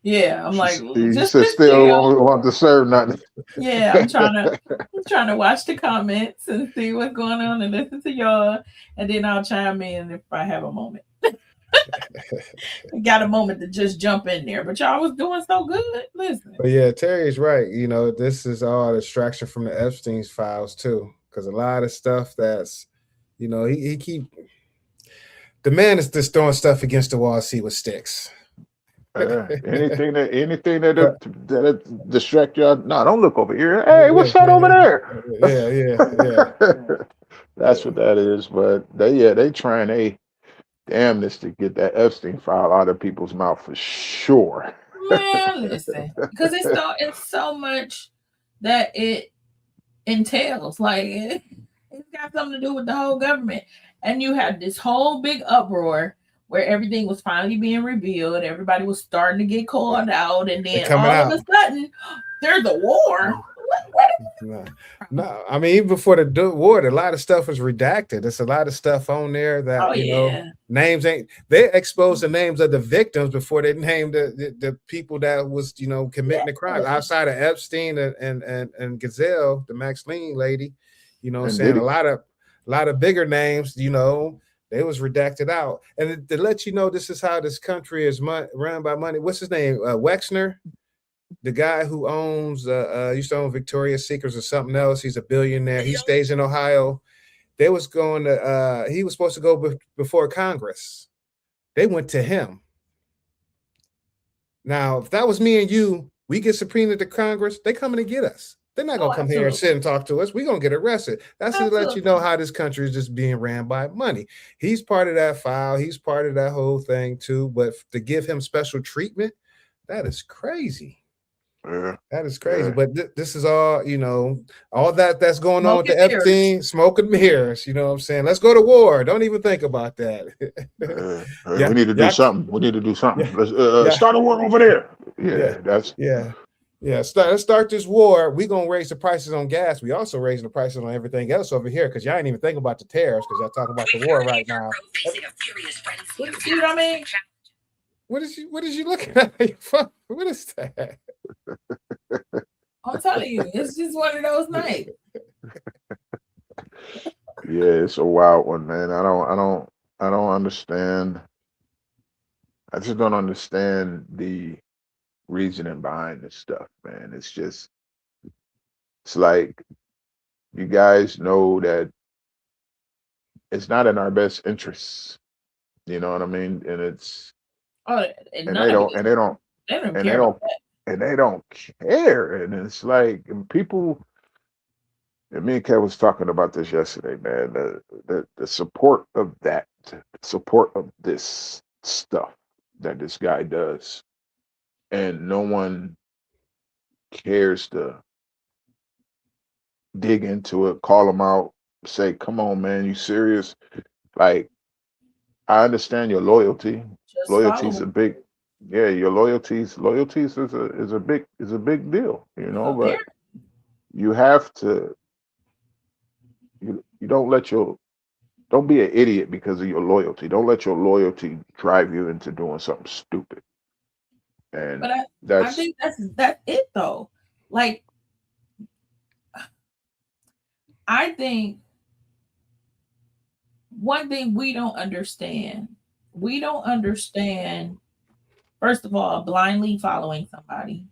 I'm like, just still want to serve nothing. Yeah, I'm trying to watch the comments and see what's going on and listen to y'all, and then I'll chime in if I have a moment. Got a moment to just jump in there, but y'all was doing so good. Listen. But yeah, Terry's right. You know, this is all distraction from the Epstein's files too, because a lot of stuff that's, you know, the man is just throwing stuff against the wall to see what sticks. Anything that distract y'all. No, don't look over here. Hey, what's that over there? Yeah. That's what that is. But they trying they damnedest to get that Epstein file out of people's mouth for sure. Man, listen, because it's so much that it entails. Like it's got something to do with the whole government, and you had this whole big uproar where everything was finally being revealed. Everybody was starting to get called out, and then all of a sudden, there's a war. No, I mean, even before the war, a lot of stuff was redacted. There's a lot of stuff on there that names ain't. They exposed the names of the victims before they named the people that was committing the crimes outside of Epstein and Gazelle, the Max Lean lady. Saying a lot of bigger names. They was redacted out, and to let you know, this is how this country is run by money. What's his name? Wexner. The guy who owns used to own Victoria's Secrets or something else. He's a billionaire. He stays in Ohio. They was going to he was supposed to go before Congress. They went to him. Now, if that was me and you, we get subpoenaed to Congress, they coming to get us. They're not gonna come here and sit and talk to us. We're gonna get arrested. That's to let you know how this country is just being ran by money. He's part of that file, he's part of that whole thing too. But to give him special treatment, that is crazy. Yeah. That is crazy, but this is all all that's going on with the Epstein, smoke and mirrors. You know what I'm saying? Let's go to war. Don't even think about that. We need to do something. We need to do something. Let's start a war over there. Let's start this war. We're gonna raise the prices on gas. We also raising the prices on everything else over here because y'all ain't even thinking about the tariffs because y'all talking about the war right now. You know what I mean? What is you looking at? What is that? I'm telling you, it's just one of those nights. Yeah, it's a wild one, man. I don't understand. I just don't understand the reasoning behind this stuff, man. It's like you guys know that it's not in our best interests. You know what I mean? And it's and they don't care. And it's like, and people, and me and Kev was talking about this yesterday, man. The support of that, support of this stuff that this guy does, and no one cares to dig into it, call him out, say, "Come on, man, you serious?" Like, I understand your loyalty. Loyalty's a big, your loyalties is a big deal, but you have to, you don't be an idiot because of your loyalty. Don't let your loyalty drive you into doing something stupid. And but I think that's it though. Like, I think one thing we don't understand, first of all, blindly following somebody.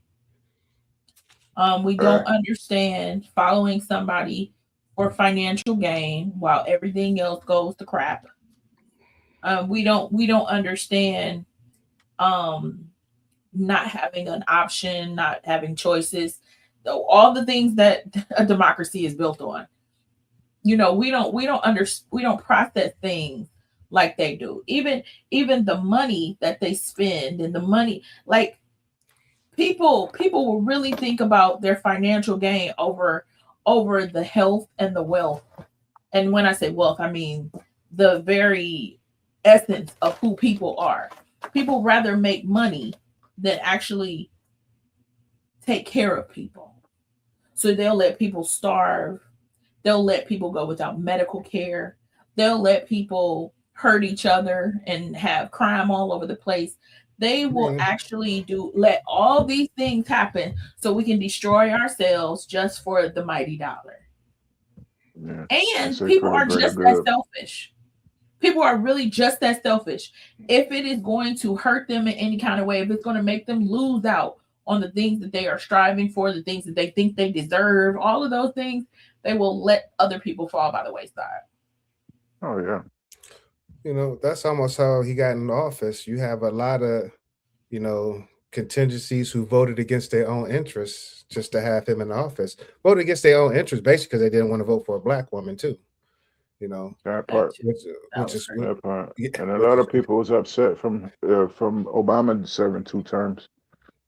We don't understand following somebody for financial gain while everything else goes to crap. We don't understand not having an option, not having choices, all the things that a democracy is built on. We don't process things like they do. Even the money that they spend and the money, like people will really think about their financial gain over the health and the wealth. And when I say wealth, I mean the very essence of who people are. People rather make money than actually take care of people. So they'll let people starve. They'll let people go without medical care. They'll let people hurt each other and have crime all over the place. They will actually let all these things happen so we can destroy ourselves just for the mighty dollar. Yeah, and people are just that selfish. People are really just that selfish. If it is going to hurt them in any kind of way, if it's going to make them lose out on the things that they are striving for, the things that they think they deserve, all of those things, they will let other people fall by the wayside. Oh, yeah. That's almost how he got in office. You have a lot of, contingencies who voted against their own interests just to have him in office. Voted against their own interests, basically, because they didn't want to vote for a black woman, too. That part. Which is that part. And a lot of people was upset from Obama serving 2 terms.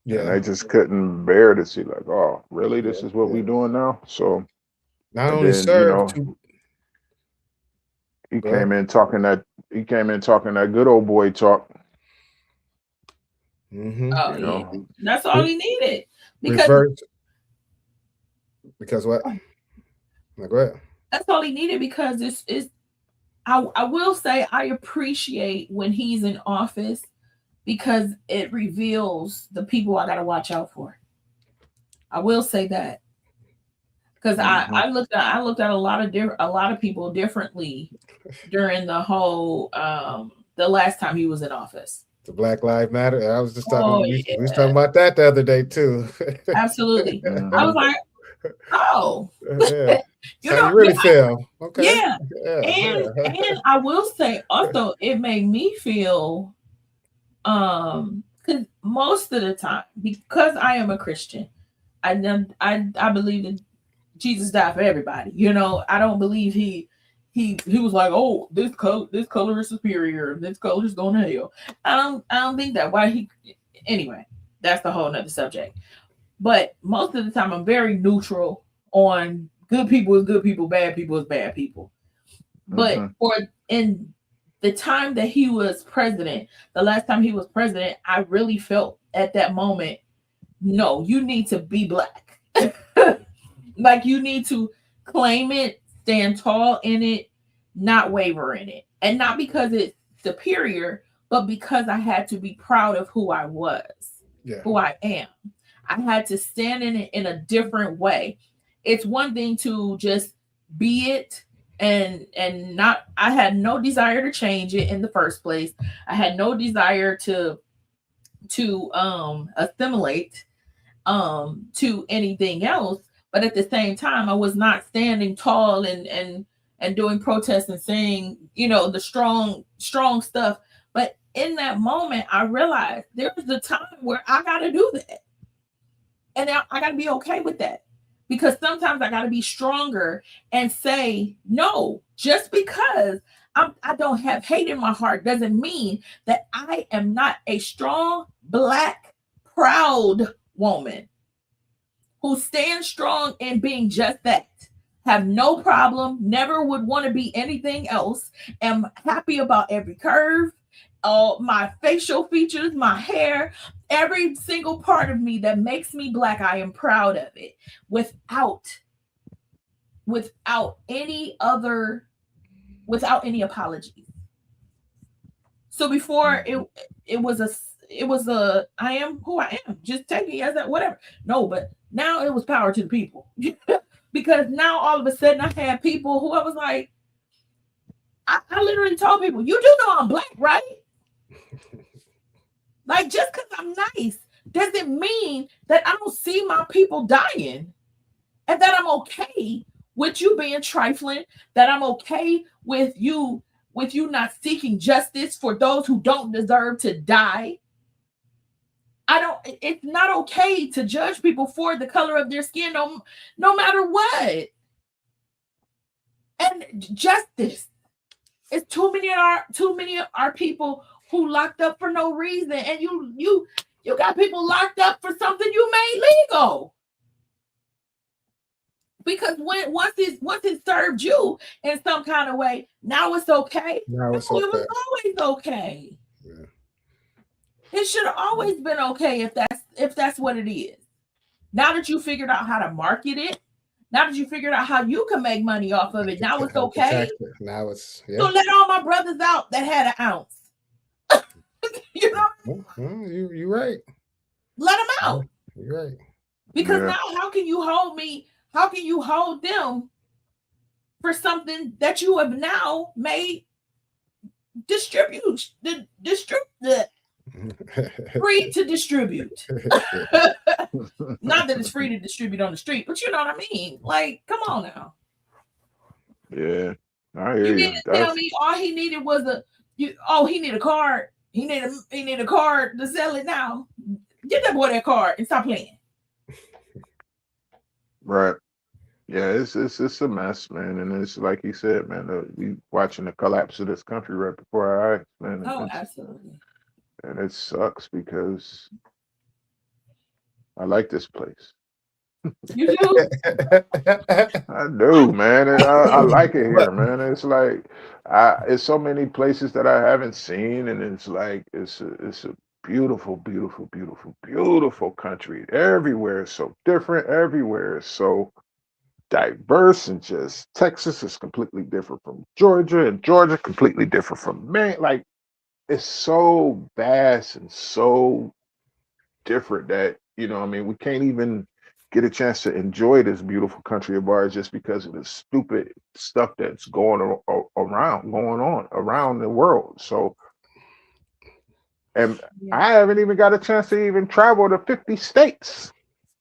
Yeah. And they just couldn't bear to see, like, oh, really? This is what we're doing now? So not only served he came in talking that good old boy talk. Mm-hmm. That's all he needed. Because Because what? Like what? That's all he needed because it's I will say I appreciate when he's in office because it reveals the people I gotta watch out for. I will say that. Because I looked at a lot of people differently during the whole the last time he was in office. The Black Lives Matter. I was just talking. We was talking about that the other day too. Absolutely. I was like, oh, yeah. You know, you really feel. Okay. Yeah. And I will say also it made me feel because most of the time, because I am a Christian, I believe that Jesus died for everybody. You know, I don't believe he was like, oh, this color is superior, this color is going to hell. I don't think that. Anyway, that's the whole nother subject. But most of the time I'm very neutral on good people is good people, bad people is bad people. But in the time that he was president, the last time he was president, I really felt at that moment, no, you need to be Black. Like you need to claim it, stand tall in it, not waver in it. And not because it's superior, but because I had to be proud of who I was, who I am. I had to stand in it in a different way. It's one thing to just be it and not, I had no desire to change it in the first place. I had no desire to assimilate to anything else. But at the same time, I was not standing tall and doing protests and saying, you know, the strong stuff. But in that moment, I realized there was a time where I got to do that. And now I got to be okay with that. Because sometimes I got to be stronger and say, no, just because I don't have hate in my heart doesn't mean that I am not a strong, Black, proud woman who stands strong in being just that. Have no problem, never would want to be anything else, am happy about every curve, my facial features, my hair, every single part of me that makes me Black, I am proud of it without any apologies. So before it was a I am who I am, just take it as that, whatever. No, but now it was power to the people. Because now all of a sudden I had people who I was like, I literally told people, you do know I'm Black, right? Like, just because I'm nice doesn't mean that I don't see my people dying and that I'm okay with you being trifling, that I'm okay with you not seeking justice for those who don't deserve to die. It's not okay to judge people for the color of their skin, no matter what. And justice. It's too many of our people who locked up for no reason, and you got people locked up for something you made legal. Because once it served you in some kind of way, now it's okay. Now it's okay. It was always okay. Yeah. It should have always been okay if that's what it is. Now that you figured out how to market it, now that you figured out how you can make money off of it, now it's okay. Now it's So let all my brothers out that had an ounce. You know, you're right. Let them out. You're right. Because now, how can you hold me? How can you hold them for something that you have now made free to distribute? Not that it's free to distribute on the street, but you know what I mean. Like, come on now. Yeah, I hear you. You didn't tell me all he needed was he need a card. He need a card to sell it now. Get that boy that card and stop playing. Right. Yeah, it's a mess, man, and it's like you said, man. We watching the collapse of this country right before our eyes, man. Oh, absolutely. And it sucks because I like this place. You do? I do, man. And I like it here, man. It's like it's so many places that I haven't seen, and it's like it's a beautiful, beautiful, beautiful, beautiful country. Everywhere is so different. Everywhere is so diverse, and just Texas is completely different from Georgia, and Georgia completely different from Maine. Like, it's so vast and so different that, you know, I mean, we can't even get a chance to enjoy this beautiful country of ours just because of the stupid stuff that's going on around the world. So, and I haven't even got a chance to even travel to 50 states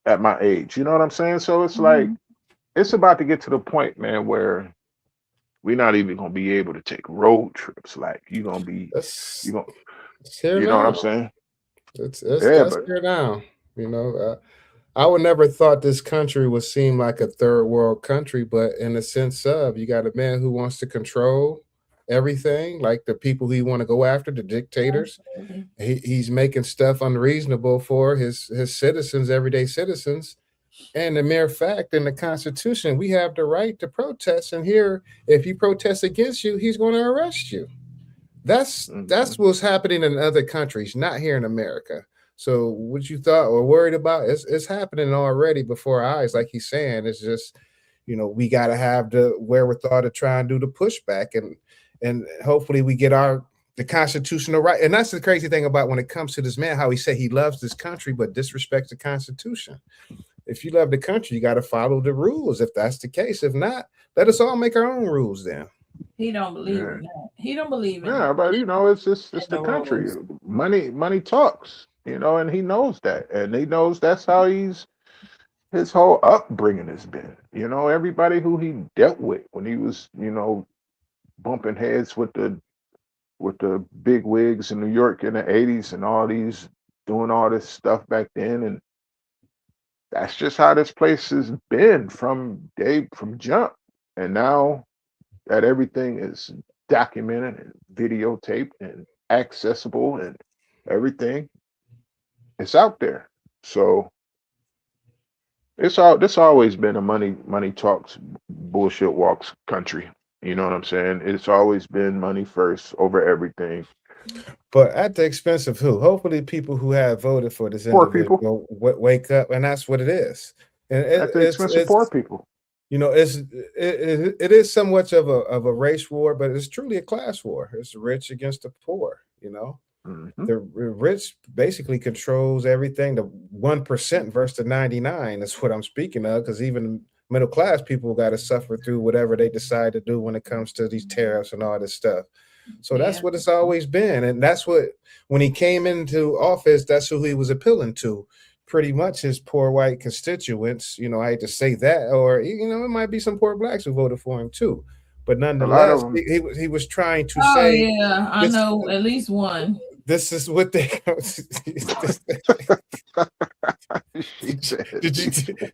at my age. You know what I'm saying? So it's like, it's about to get to the point, man, where we're not even gonna be able to take road trips. Like, you know what I'm saying? That's But here now. You know, I would never thought this country would seem like a third world country, but in the sense of, you got a man who wants to control everything, like the people he want to go after, the dictators. He's making stuff unreasonable for his citizens, everyday citizens. And the mere fact in the Constitution, we have the right to protest. And here, if you protest against you, he's going to arrest you. That's what's happening in other countries, not here in America. So what you thought or worried about, it's happening already before our eyes. Like he's saying, it's just, you know, we got to have the wherewithal to try and do the pushback, and hopefully we get the constitutional right. And that's the crazy thing about when it comes to this man, how he said he loves this country but disrespects the Constitution. If you love the country, you got to follow the rules. If that's the case, if not, let us all make our own rules then. He don't believe in that. He don't believe in yeah, but you know, it's the country. Money talks, you know, and he knows that. And he knows that's how his whole upbringing has been. You know, everybody who he dealt with when he was, you know, bumping heads with the big wigs in New York in the 80s and all these doing all this stuff back then. And that's just how this place has been from jump. And now that everything is documented and videotaped and accessible and everything, it's out there. So this always been a money talks, bullshit walks country. You know what I'm saying? It's always been money first over everything. But at the expense of who? Hopefully people who have voted for this Poor individual people. wake up, and that's what it is. And At the expense of poor people. You know, it is somewhat of a race war, but it's truly a class war. It's the rich against the poor. You know, the rich basically controls everything. The 1% versus the 99. That's what I'm speaking of. Because even middle class people got to suffer through whatever they decide to do when it comes to these tariffs and all this stuff. So that's what it's always been, and that's what, when he came into office, that's who he was appealing to. Pretty much his poor white constituents. You know, I hate to say that, or you know, it might be some poor blacks who voted for him too. But nonetheless, he was trying to say, yeah, I know at least one. This is what they.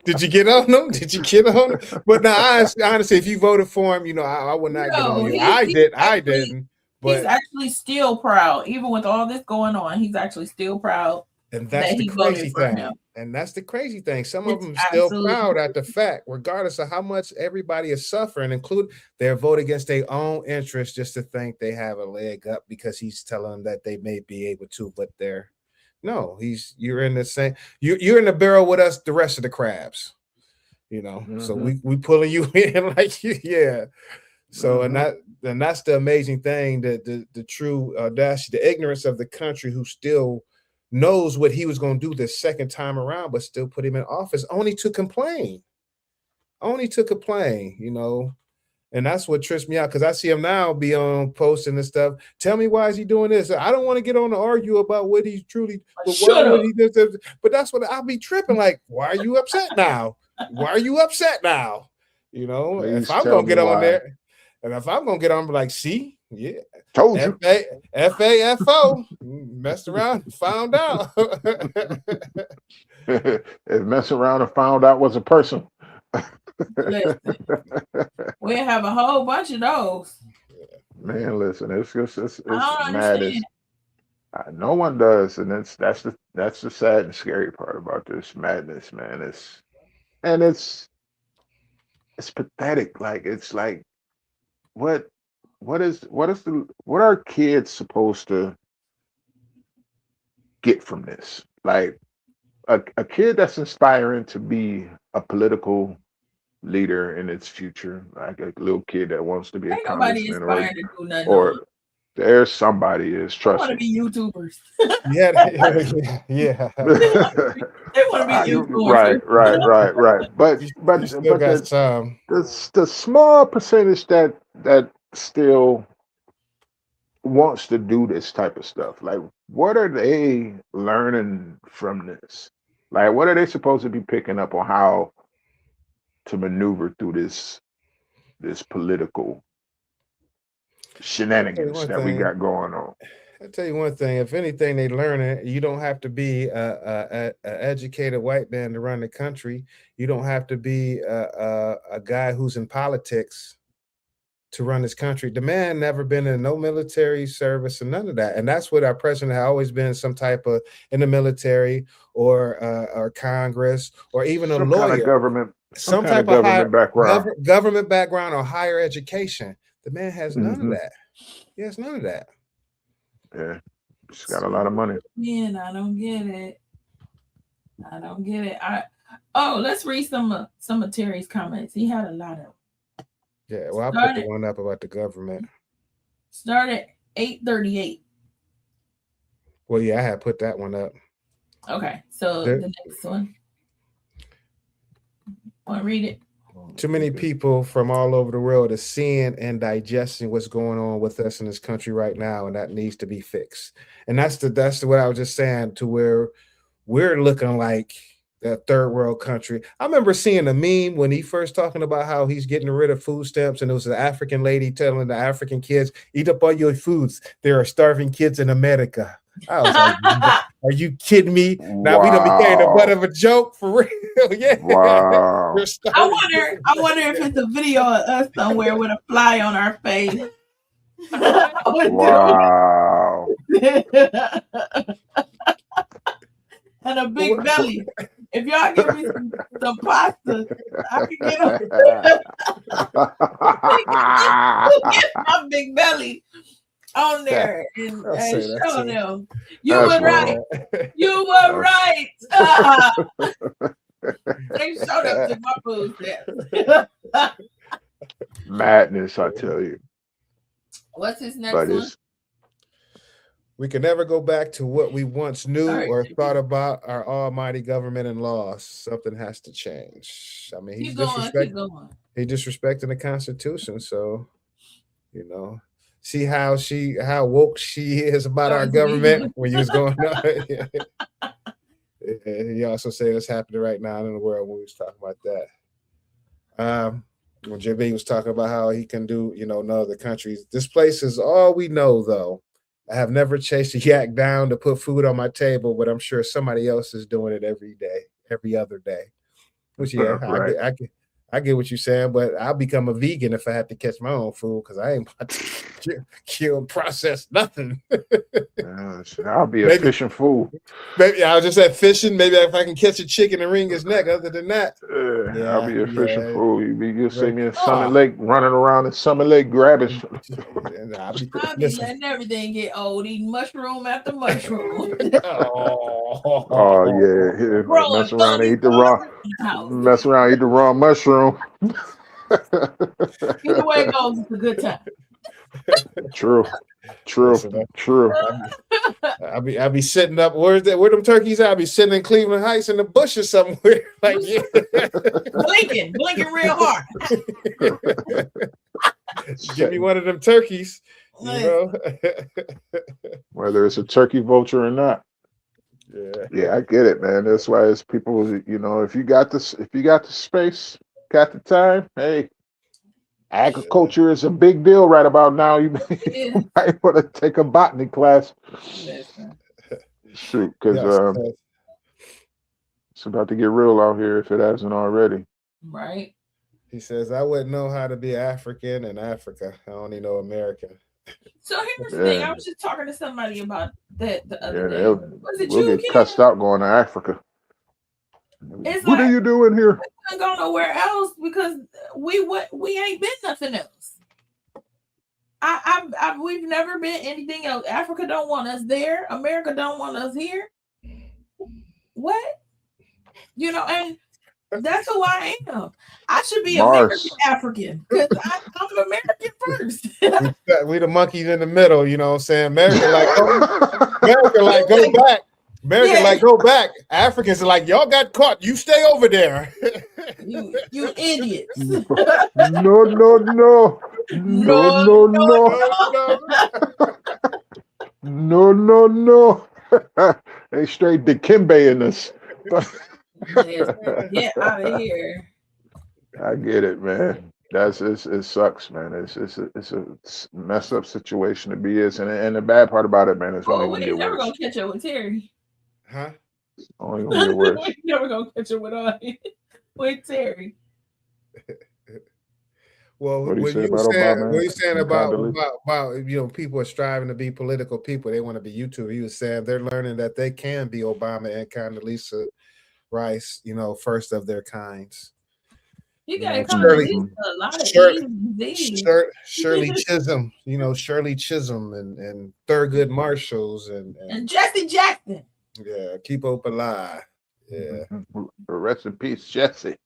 Did you get on them? Did you get on them? But now, honestly, if you voted for him, you know, I would not get on you. I didn't. But he's actually still proud, even with all this going on. He's actually still proud. And that's the crazy thing. And that's the crazy thing. Some of them still proud at the fact, regardless of how much everybody is suffering, including their vote against their own interests, just to think they have a leg up because he's telling them that they may be able to, but you're in the same, you're in the barrel with us, the rest of the crabs, you know. So we pulling you in like yeah. So and that's the amazing thing, that the true audacity, the ignorance of the country who still knows what he was going to do the second time around, but still put him in office only to complain, you know. And that's what trips me out, because I see him now be on posting and stuff. Tell me, why is he doing this? I don't want to get on to argue about what he's truly, but that's what I'll be tripping. Like, why are you upset now? You know, please, if I'm gonna get on there, and if I'm gonna get on, like, see, yeah, told you, FAFO, messed around and found out. If mess around and found out was a person. Listen, we have a whole bunch of those. Man, listen, it's madness. No one does, and that's the sad and scary part about this madness, man. It's pathetic. Like, it's like, what are kids supposed to get from this? Like, a kid that's inspiring to be a political leader in its future, like a little kid that wants to be a Ain't nobody congressman inspired to do nothing. or there's somebody is, They trust want to me. be YouTubers. Yeah, yeah. They want to be Right, influencers. right. But You still got some. the small percentage that still wants to do this type of stuff, like what are they learning from this? Like what are they supposed to be picking up on how to maneuver through this political shenanigans that we got going on? I'll tell you one thing. If anything, they learn it. You don't have to be a educated white man to run the country. You don't have to be a guy who's in politics to run this country. The man never been in no military service and none of that. And that's what our president has always been, some type of in the military or Congress or even Some a lawyer. kind of government, some kind type of government background. Government background or higher education. The man has none Mhm. of that. He has none of that. Yeah, he's got a lot of money. Man, I don't get it. Let's read some of Terry's comments. He had a lot of. Yeah, well, I'll put the one up about the government. Start at 8:38. Well, yeah, I had put that one up. Okay, so the next one. Want to read it? Too many people from all over the world are seeing and digesting what's going on with us in this country right now, and that needs to be fixed. And that's what I was just saying, to where we're looking like that third world country. I remember seeing a meme when he first talking about how he's getting rid of food stamps, and it was an African lady telling the African kids, "Eat up all your foods. There are starving kids in America." I was like, "Are you kidding me?" Now we done became the butt of a joke for real. Yeah. Wow. I wonder if it's a video of us somewhere with a fly on our face. Wow. And a big belly. If y'all give me some pasta, I can get my big belly on there and show them. You were right. You were right. They showed up to my food stamps. Madness, I tell you. What's his next one? We can never go back to what we once knew or thought about our almighty government and laws. Something has to change. I mean, he's disrespecting the Constitution. So, see how woke she is about our government when you was going on. He also said it's happening right now in the world when we was talking about that. When JB was talking about how he can do, no other countries. This place is all we know, though. I have never chased a yak down to put food on my table, but I'm sure somebody else is doing it every day, every other day. Which, yeah, right. I get what you're saying, but I'll become a vegan if I have to catch my own food, because I ain't about to kill and process nothing. I'll be a fishing fool. Maybe I was just at fishing. Maybe if I can catch a chicken and wring his neck. Other than that, I'll be a fishing fool. You'll see me in Summit Lake, running around in Summit Lake, grabbing. I'll be letting everything get old, eating mushroom after mushroom. Oh yeah, mess around, eat the raw mushroom. Either way it goes, it's a good time. True. I'll be sitting up. Where them turkeys at? I'll be sitting in Cleveland Heights in the bushes somewhere. Like, yeah. blinking real hard. Give me one of them turkeys. Whether it's a turkey vulture or not. Yeah, I get it, man. That's why it's people. If you got the space, got the time, hey. Agriculture is a big deal right about now. You might want to take a botany class. Shoot, because it's about to get real out here if it hasn't already. Right. He says, I wouldn't know how to be African in Africa. I only know American. So here's the thing. I was just talking to somebody about that the other day. Was it we'll get cussed out going to Africa. What are you doing here? We couldn't go nowhere else because we ain't been nothing else. We've never been anything else. Africa don't want us there. America don't want us here. What? And That's who I am. I should be Mars. American African because I'm American first. We the monkeys in the middle, you know what I'm saying? America like go back. America like go back. Africans are like, y'all got caught. You stay over there. you idiots. No. They straight Dikembe in us. Get out of here. I get it, man. It sucks, man. It's a messed up situation to be in, and the bad part about it, man, it's only gonna We're get never worse. gonna catch up with Terry. Huh? Only gonna get worse. We're never gonna catch up with Terry. Well, What what you you saying about Condoleezza? you know, people are striving to be political people. They want to be YouTubers. He was saying they're learning that they can be Obama and Condoleezza Rice, you know, first of their kinds. You gotta come to a lot of Shirley Chisholm, you know, Shirley Chisholm and Thurgood Marshalls and Jesse Jackson. Yeah, keep hope alive. Yeah. Rest in peace, Jesse.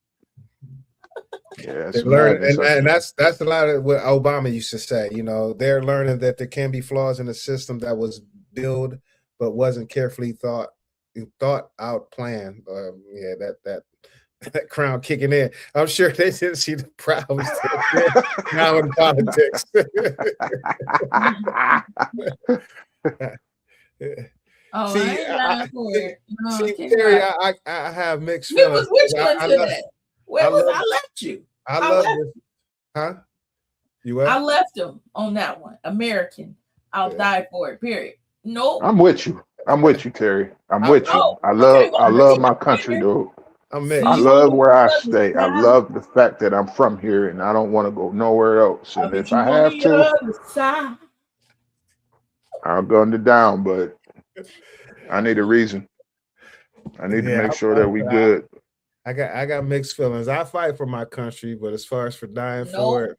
Yeah, They learn, and that's a lot of what Obama used to say. You know, they're learning that there can be flaws in the system that was built but wasn't carefully thought out plan. Yeah, that crown kicking in. I'm sure they didn't see the problems now in politics. Oh, Terry, I have mixed feelings. Which one today? Where was I left you? I love this. Huh? You what? I left him on that one. American. I'll die for it. Period. Nope. I'm with you, Terry. I'm with you. I love my country, dude. I love where I stay. I love the fact that I'm from here and I don't want to go nowhere else. And if I have to, I'll gun it down, but I need a reason. I need to make sure that we good. I got mixed feelings. I fight for my country, but as far as for dying for it,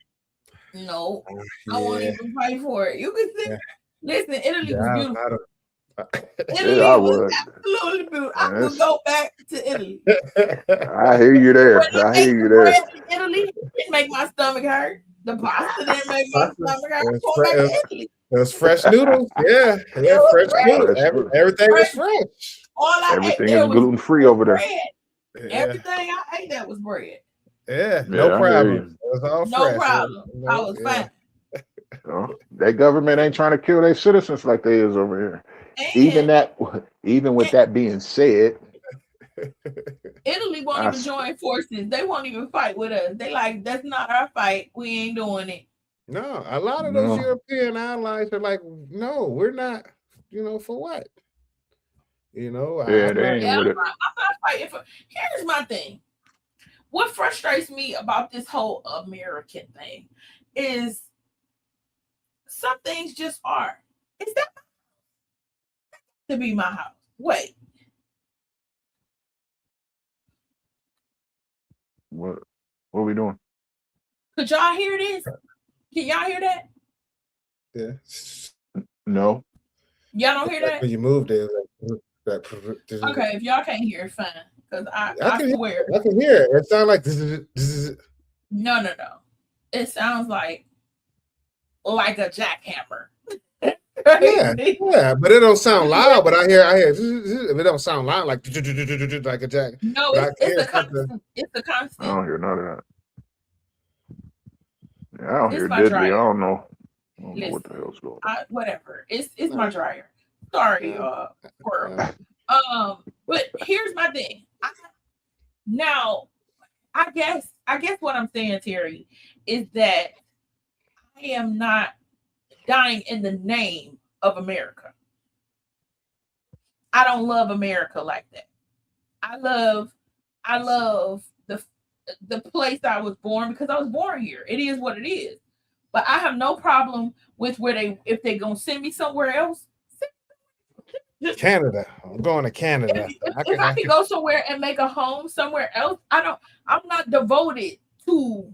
no, I won't even fight for it. You can say, listen, Italy was beautiful. Italy was absolutely beautiful. I will go back to Italy. I hear you there. Italy didn't make my stomach hurt. The pasta didn't make my stomach hurt. It was fresh noodles. Yeah, fresh noodles. Everything was fresh. Everything is gluten free over there. Everything I ate that was bread. Yeah, no problem. It was all no fresh. problem. I was fine. That government ain't trying to kill their citizens like they is over here. And even with that being said, Italy won't even join forces. They won't even fight with us. They like, that's not our fight. We ain't doing it. No, a lot of those European allies are like, no, we're not. You know, for what? You know, I'm not fighting for. Here's my thing. What frustrates me about this whole American thing is some things just are. Is that to be my house? Wait. What are we doing? Could y'all hear this? Can y'all hear that? Yeah. No. Y'all don't hear that? When you moved there. Okay, if y'all can't hear it, fine. Because I swear. I can hear it. It sounds like this is. No. It sounds like a jackhammer. Yeah, but it don't sound loud. But I hear. If it don't sound loud, like a jack. No, it's the constant. I don't hear none of that. Yeah, I don't hear diddly. I don't know what the hell's going on. Whatever. It's my dryer. Sorry, squirrel. But here's my thing. I guess what I'm saying, Terry, is that I am not dying in the name of America. I don't love America like that. I love the place I was born because I was born here. It is what it is. But I have no problem with if they're gonna send me somewhere else. Canada. I'm going to Canada. If I can go somewhere and make a home somewhere else, I'm not devoted to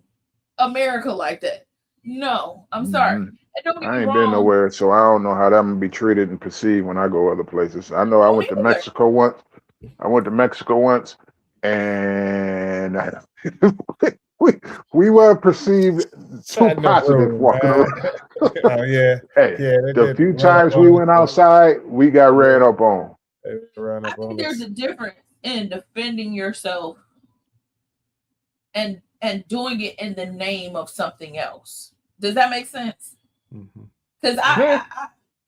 America like that. No, I'm sorry. I ain't been nowhere, so I don't know how that I'm gonna be treated and perceived when I go other places. I know I went to Mexico once. and we were perceived too positive walking around. Oh yeah, Hey, they the did few run up times on we us. went outside, we got ran up on. They run I up think on there's us. a difference in defending yourself and doing it in the name of something else. Does that make sense? Because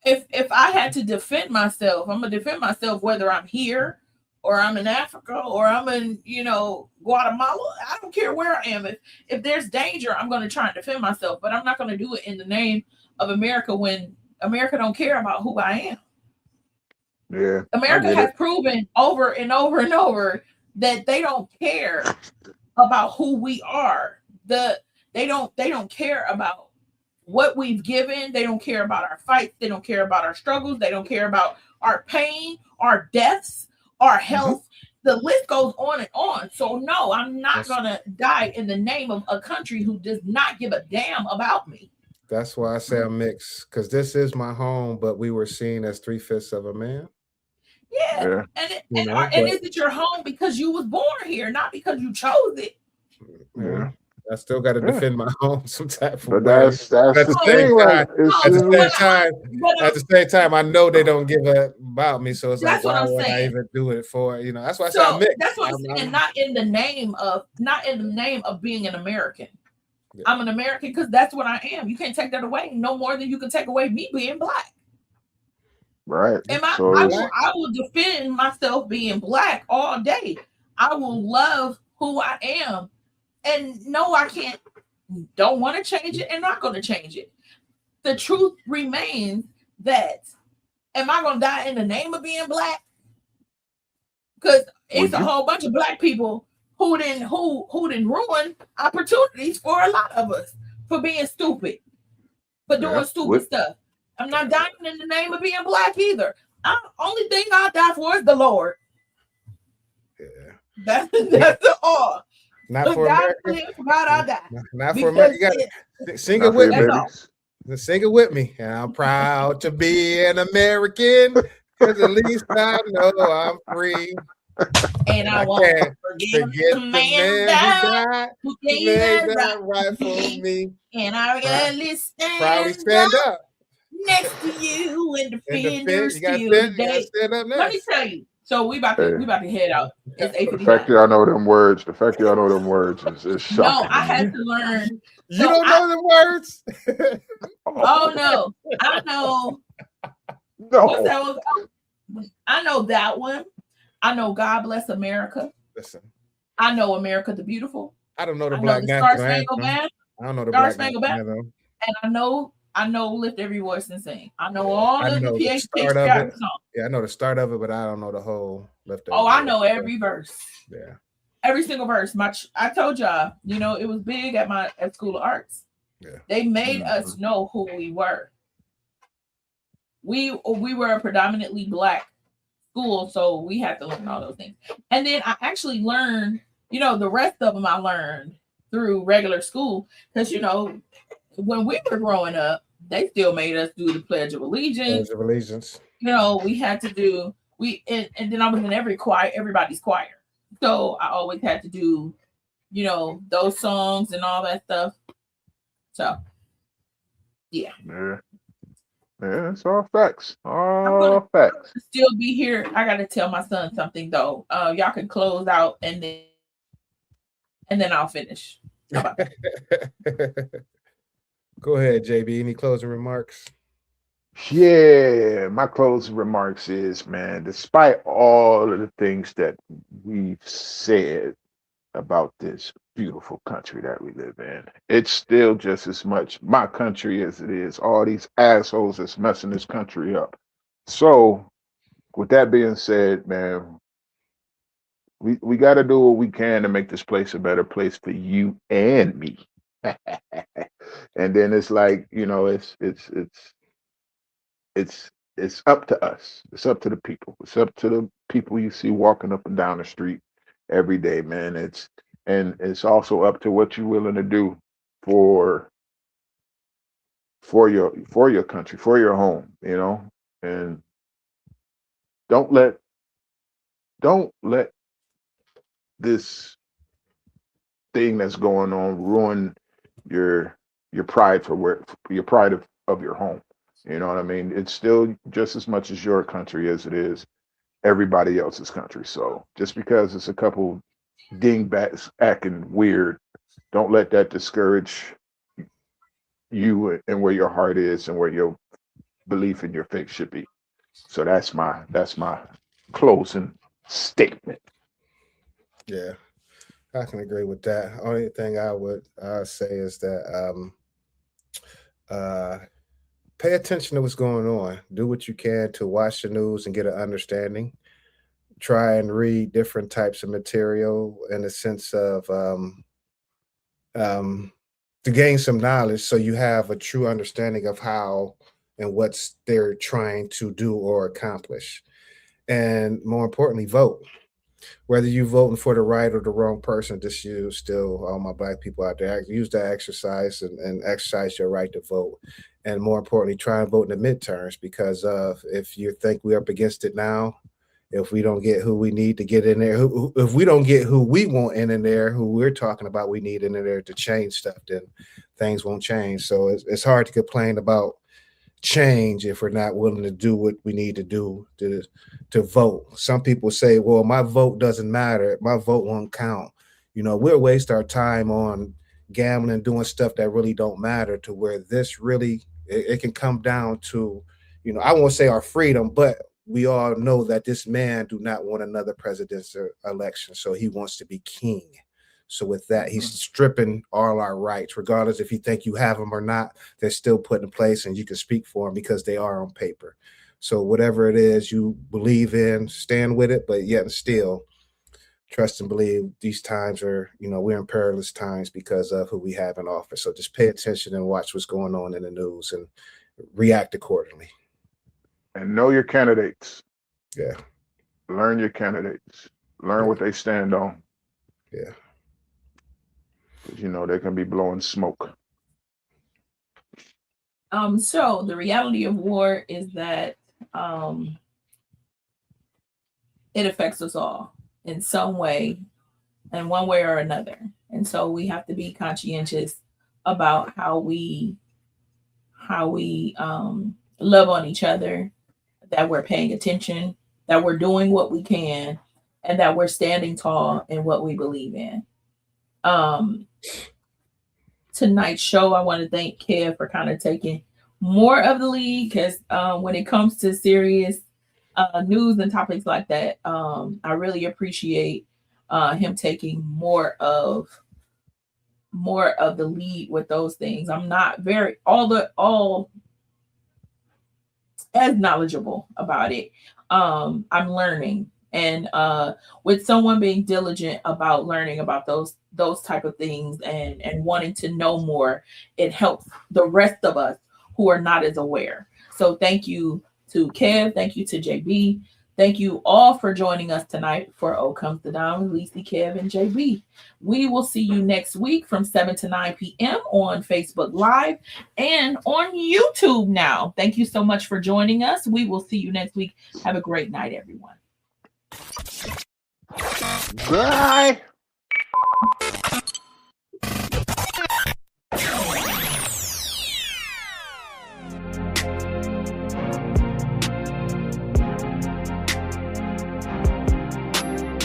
if I had to defend myself, I'm gonna defend myself whether I'm here or I'm in Africa or I'm in, Guatemala. I don't care where I am. If there's danger, I'm gonna try and defend myself, but I'm not gonna do it in the name of America when America don't care about who I am. Yeah, America has proven over and over and over that they don't care about who we are. They don't care about what we've given. They don't care about our fights. They don't care about our struggles. They don't care about our pain, our deaths, our health. The list goes on and on. So no, I'm not gonna die in the name of a country who does not give a damn about me. That's why I say I'm mixed, because this is my home, but we were seen as 3/5 of a man. Yeah. And is it your home because you was born here, not because you chose it? Yeah. I still got to defend my home some type of way. But at the same time, I know they don't give a about me, so it's like, why would I even do it for? That's why I say I'm mixed. That's what I'm saying. Not in the name of being an American. Yeah. I'm an American because that's what I am. You can't take that away no more than you can take away me being black. Right. And I will defend myself being black all day. I will love who I am. And no, I can't, don't want to change it and not going to change it. The truth remains that, am I going to die in the name of being black? Because it's a whole bunch of black people who didn't ruin opportunities for a lot of us for being stupid, for doing stupid stuff. I'm not dying in the name of being black either. Only thing I die for is the Lord. Yeah. That's the all. Not for God America. For God, I die. Not for America. You gotta sing it with me. Sing it with me. And I'm proud to be an American, because at least I know I'm free. And I won't forget the man who gave that right for me. And I really stand up next to you and defend your steel today. Let me tell you. So we about to head out. It's 8:59. The fact that I know them words. Is shocking. No, I had to learn. You don't know the words? Oh no, I know. No. I know that one. I know God Bless America. Listen. I know America the Beautiful. I don't know the Black National Anthem. I don't know the Black National Anthem. And I know Lift Every Voice and Sing. I know all of the PHP songs. Yeah, I know the start of it, but I don't know the whole Lift Every Voice. I know every verse. Yeah. Every single verse. I told y'all, it was big at School of Arts. Yeah. They made us know who we were. We were a predominantly Black school, so we had to learn all those things. And then I actually learned, the rest of them I learned through regular school, because when we were growing up, they still made us do the Pledge of Allegiance. We had to do and then I was in everybody's choir. So I always had to do, those songs and all that stuff. So yeah. Yeah, it's all facts. All facts. Still be here. I gotta tell my son something though. Y'all can close out and then I'll finish. Go ahead, JB. Any closing remarks? Yeah, my closing remarks is, man, despite all of the things that we've said about this beautiful country that we live in, it's still just as much my country as it is all these assholes that's messing this country up. So with that being said, man, we got to do what we can to make this place a better place for you and me. And then it's like, it's up to us. It's up to the people. It's up to the people you see walking up and down the street every day, man. It's also up to what you're willing to do for your country, for your home, and don't let this thing that's going on ruin your pride for your pride of your home. You know what I mean? It's still just as much as your country as it is everybody else's country. So just because it's a couple dingbats acting weird, don't let that discourage you and where your heart is and where your belief in your faith should be. So that's my closing statement. Yeah, I can agree with that. Only thing I would say is that pay attention to what's going on. Do what you can to watch the news and get an understanding. Try and read different types of material in the sense of to gain some knowledge so you have a true understanding of how and what they're trying to do or accomplish. And more importantly, vote. Whether you're voting for the right or the wrong person, just use still all my Black people out there, use that exercise and exercise your right to vote. And more importantly, try and vote in the midterms, because if you think we're up against it now, if we don't get who we need to get in there, if we don't get who we want in there, who we're talking about we need in there to change stuff, then things won't change. So it's hard to complain about change if we're not willing to do what we need to do to vote. Some people say, well, my vote doesn't matter, my vote won't count. We'll waste our time on gambling and doing stuff that really don't matter, to where this really it can come down to, I won't say our freedom, but we all know that this man do not want another presidential election, so he wants to be king. So with that, he's stripping all our rights, regardless if you think you have them or not. They're still put in place, and you can speak for them because they are on paper. So whatever it is you believe in, stand with it, but yet and still trust and believe these times are, we're in perilous times because of who we have in office. So just pay attention and watch what's going on in the news and react accordingly. And know your candidates. Yeah. Learn your candidates. Learn what they stand on. Yeah. Because, they can be blowing smoke. So the reality of war is that it affects us all in some way, in one way or another. And so we have to be conscientious about how we love on each other, that we're paying attention, that we're doing what we can, and that we're standing tall in what we believe in. Tonight's show, I want to thank Kev for kind of taking more of the lead, because when it comes to serious news and topics like that, I really appreciate him taking more of the lead with those things. I'm not very all as knowledgeable about it. I'm learning, and with someone being diligent about learning about those type of things and wanting to know more, it helps the rest of us who are not as aware. So thank you to Kev, thank you to JB, thank you all for joining us tonight for Oh Comes the Dawn with Lisa, Kev, and JB. We will see you next week from 7 to 9 p.m. on Facebook Live and on YouTube now. Thank you so much for joining us. We will see you next week. Have a great night, everyone. Bye.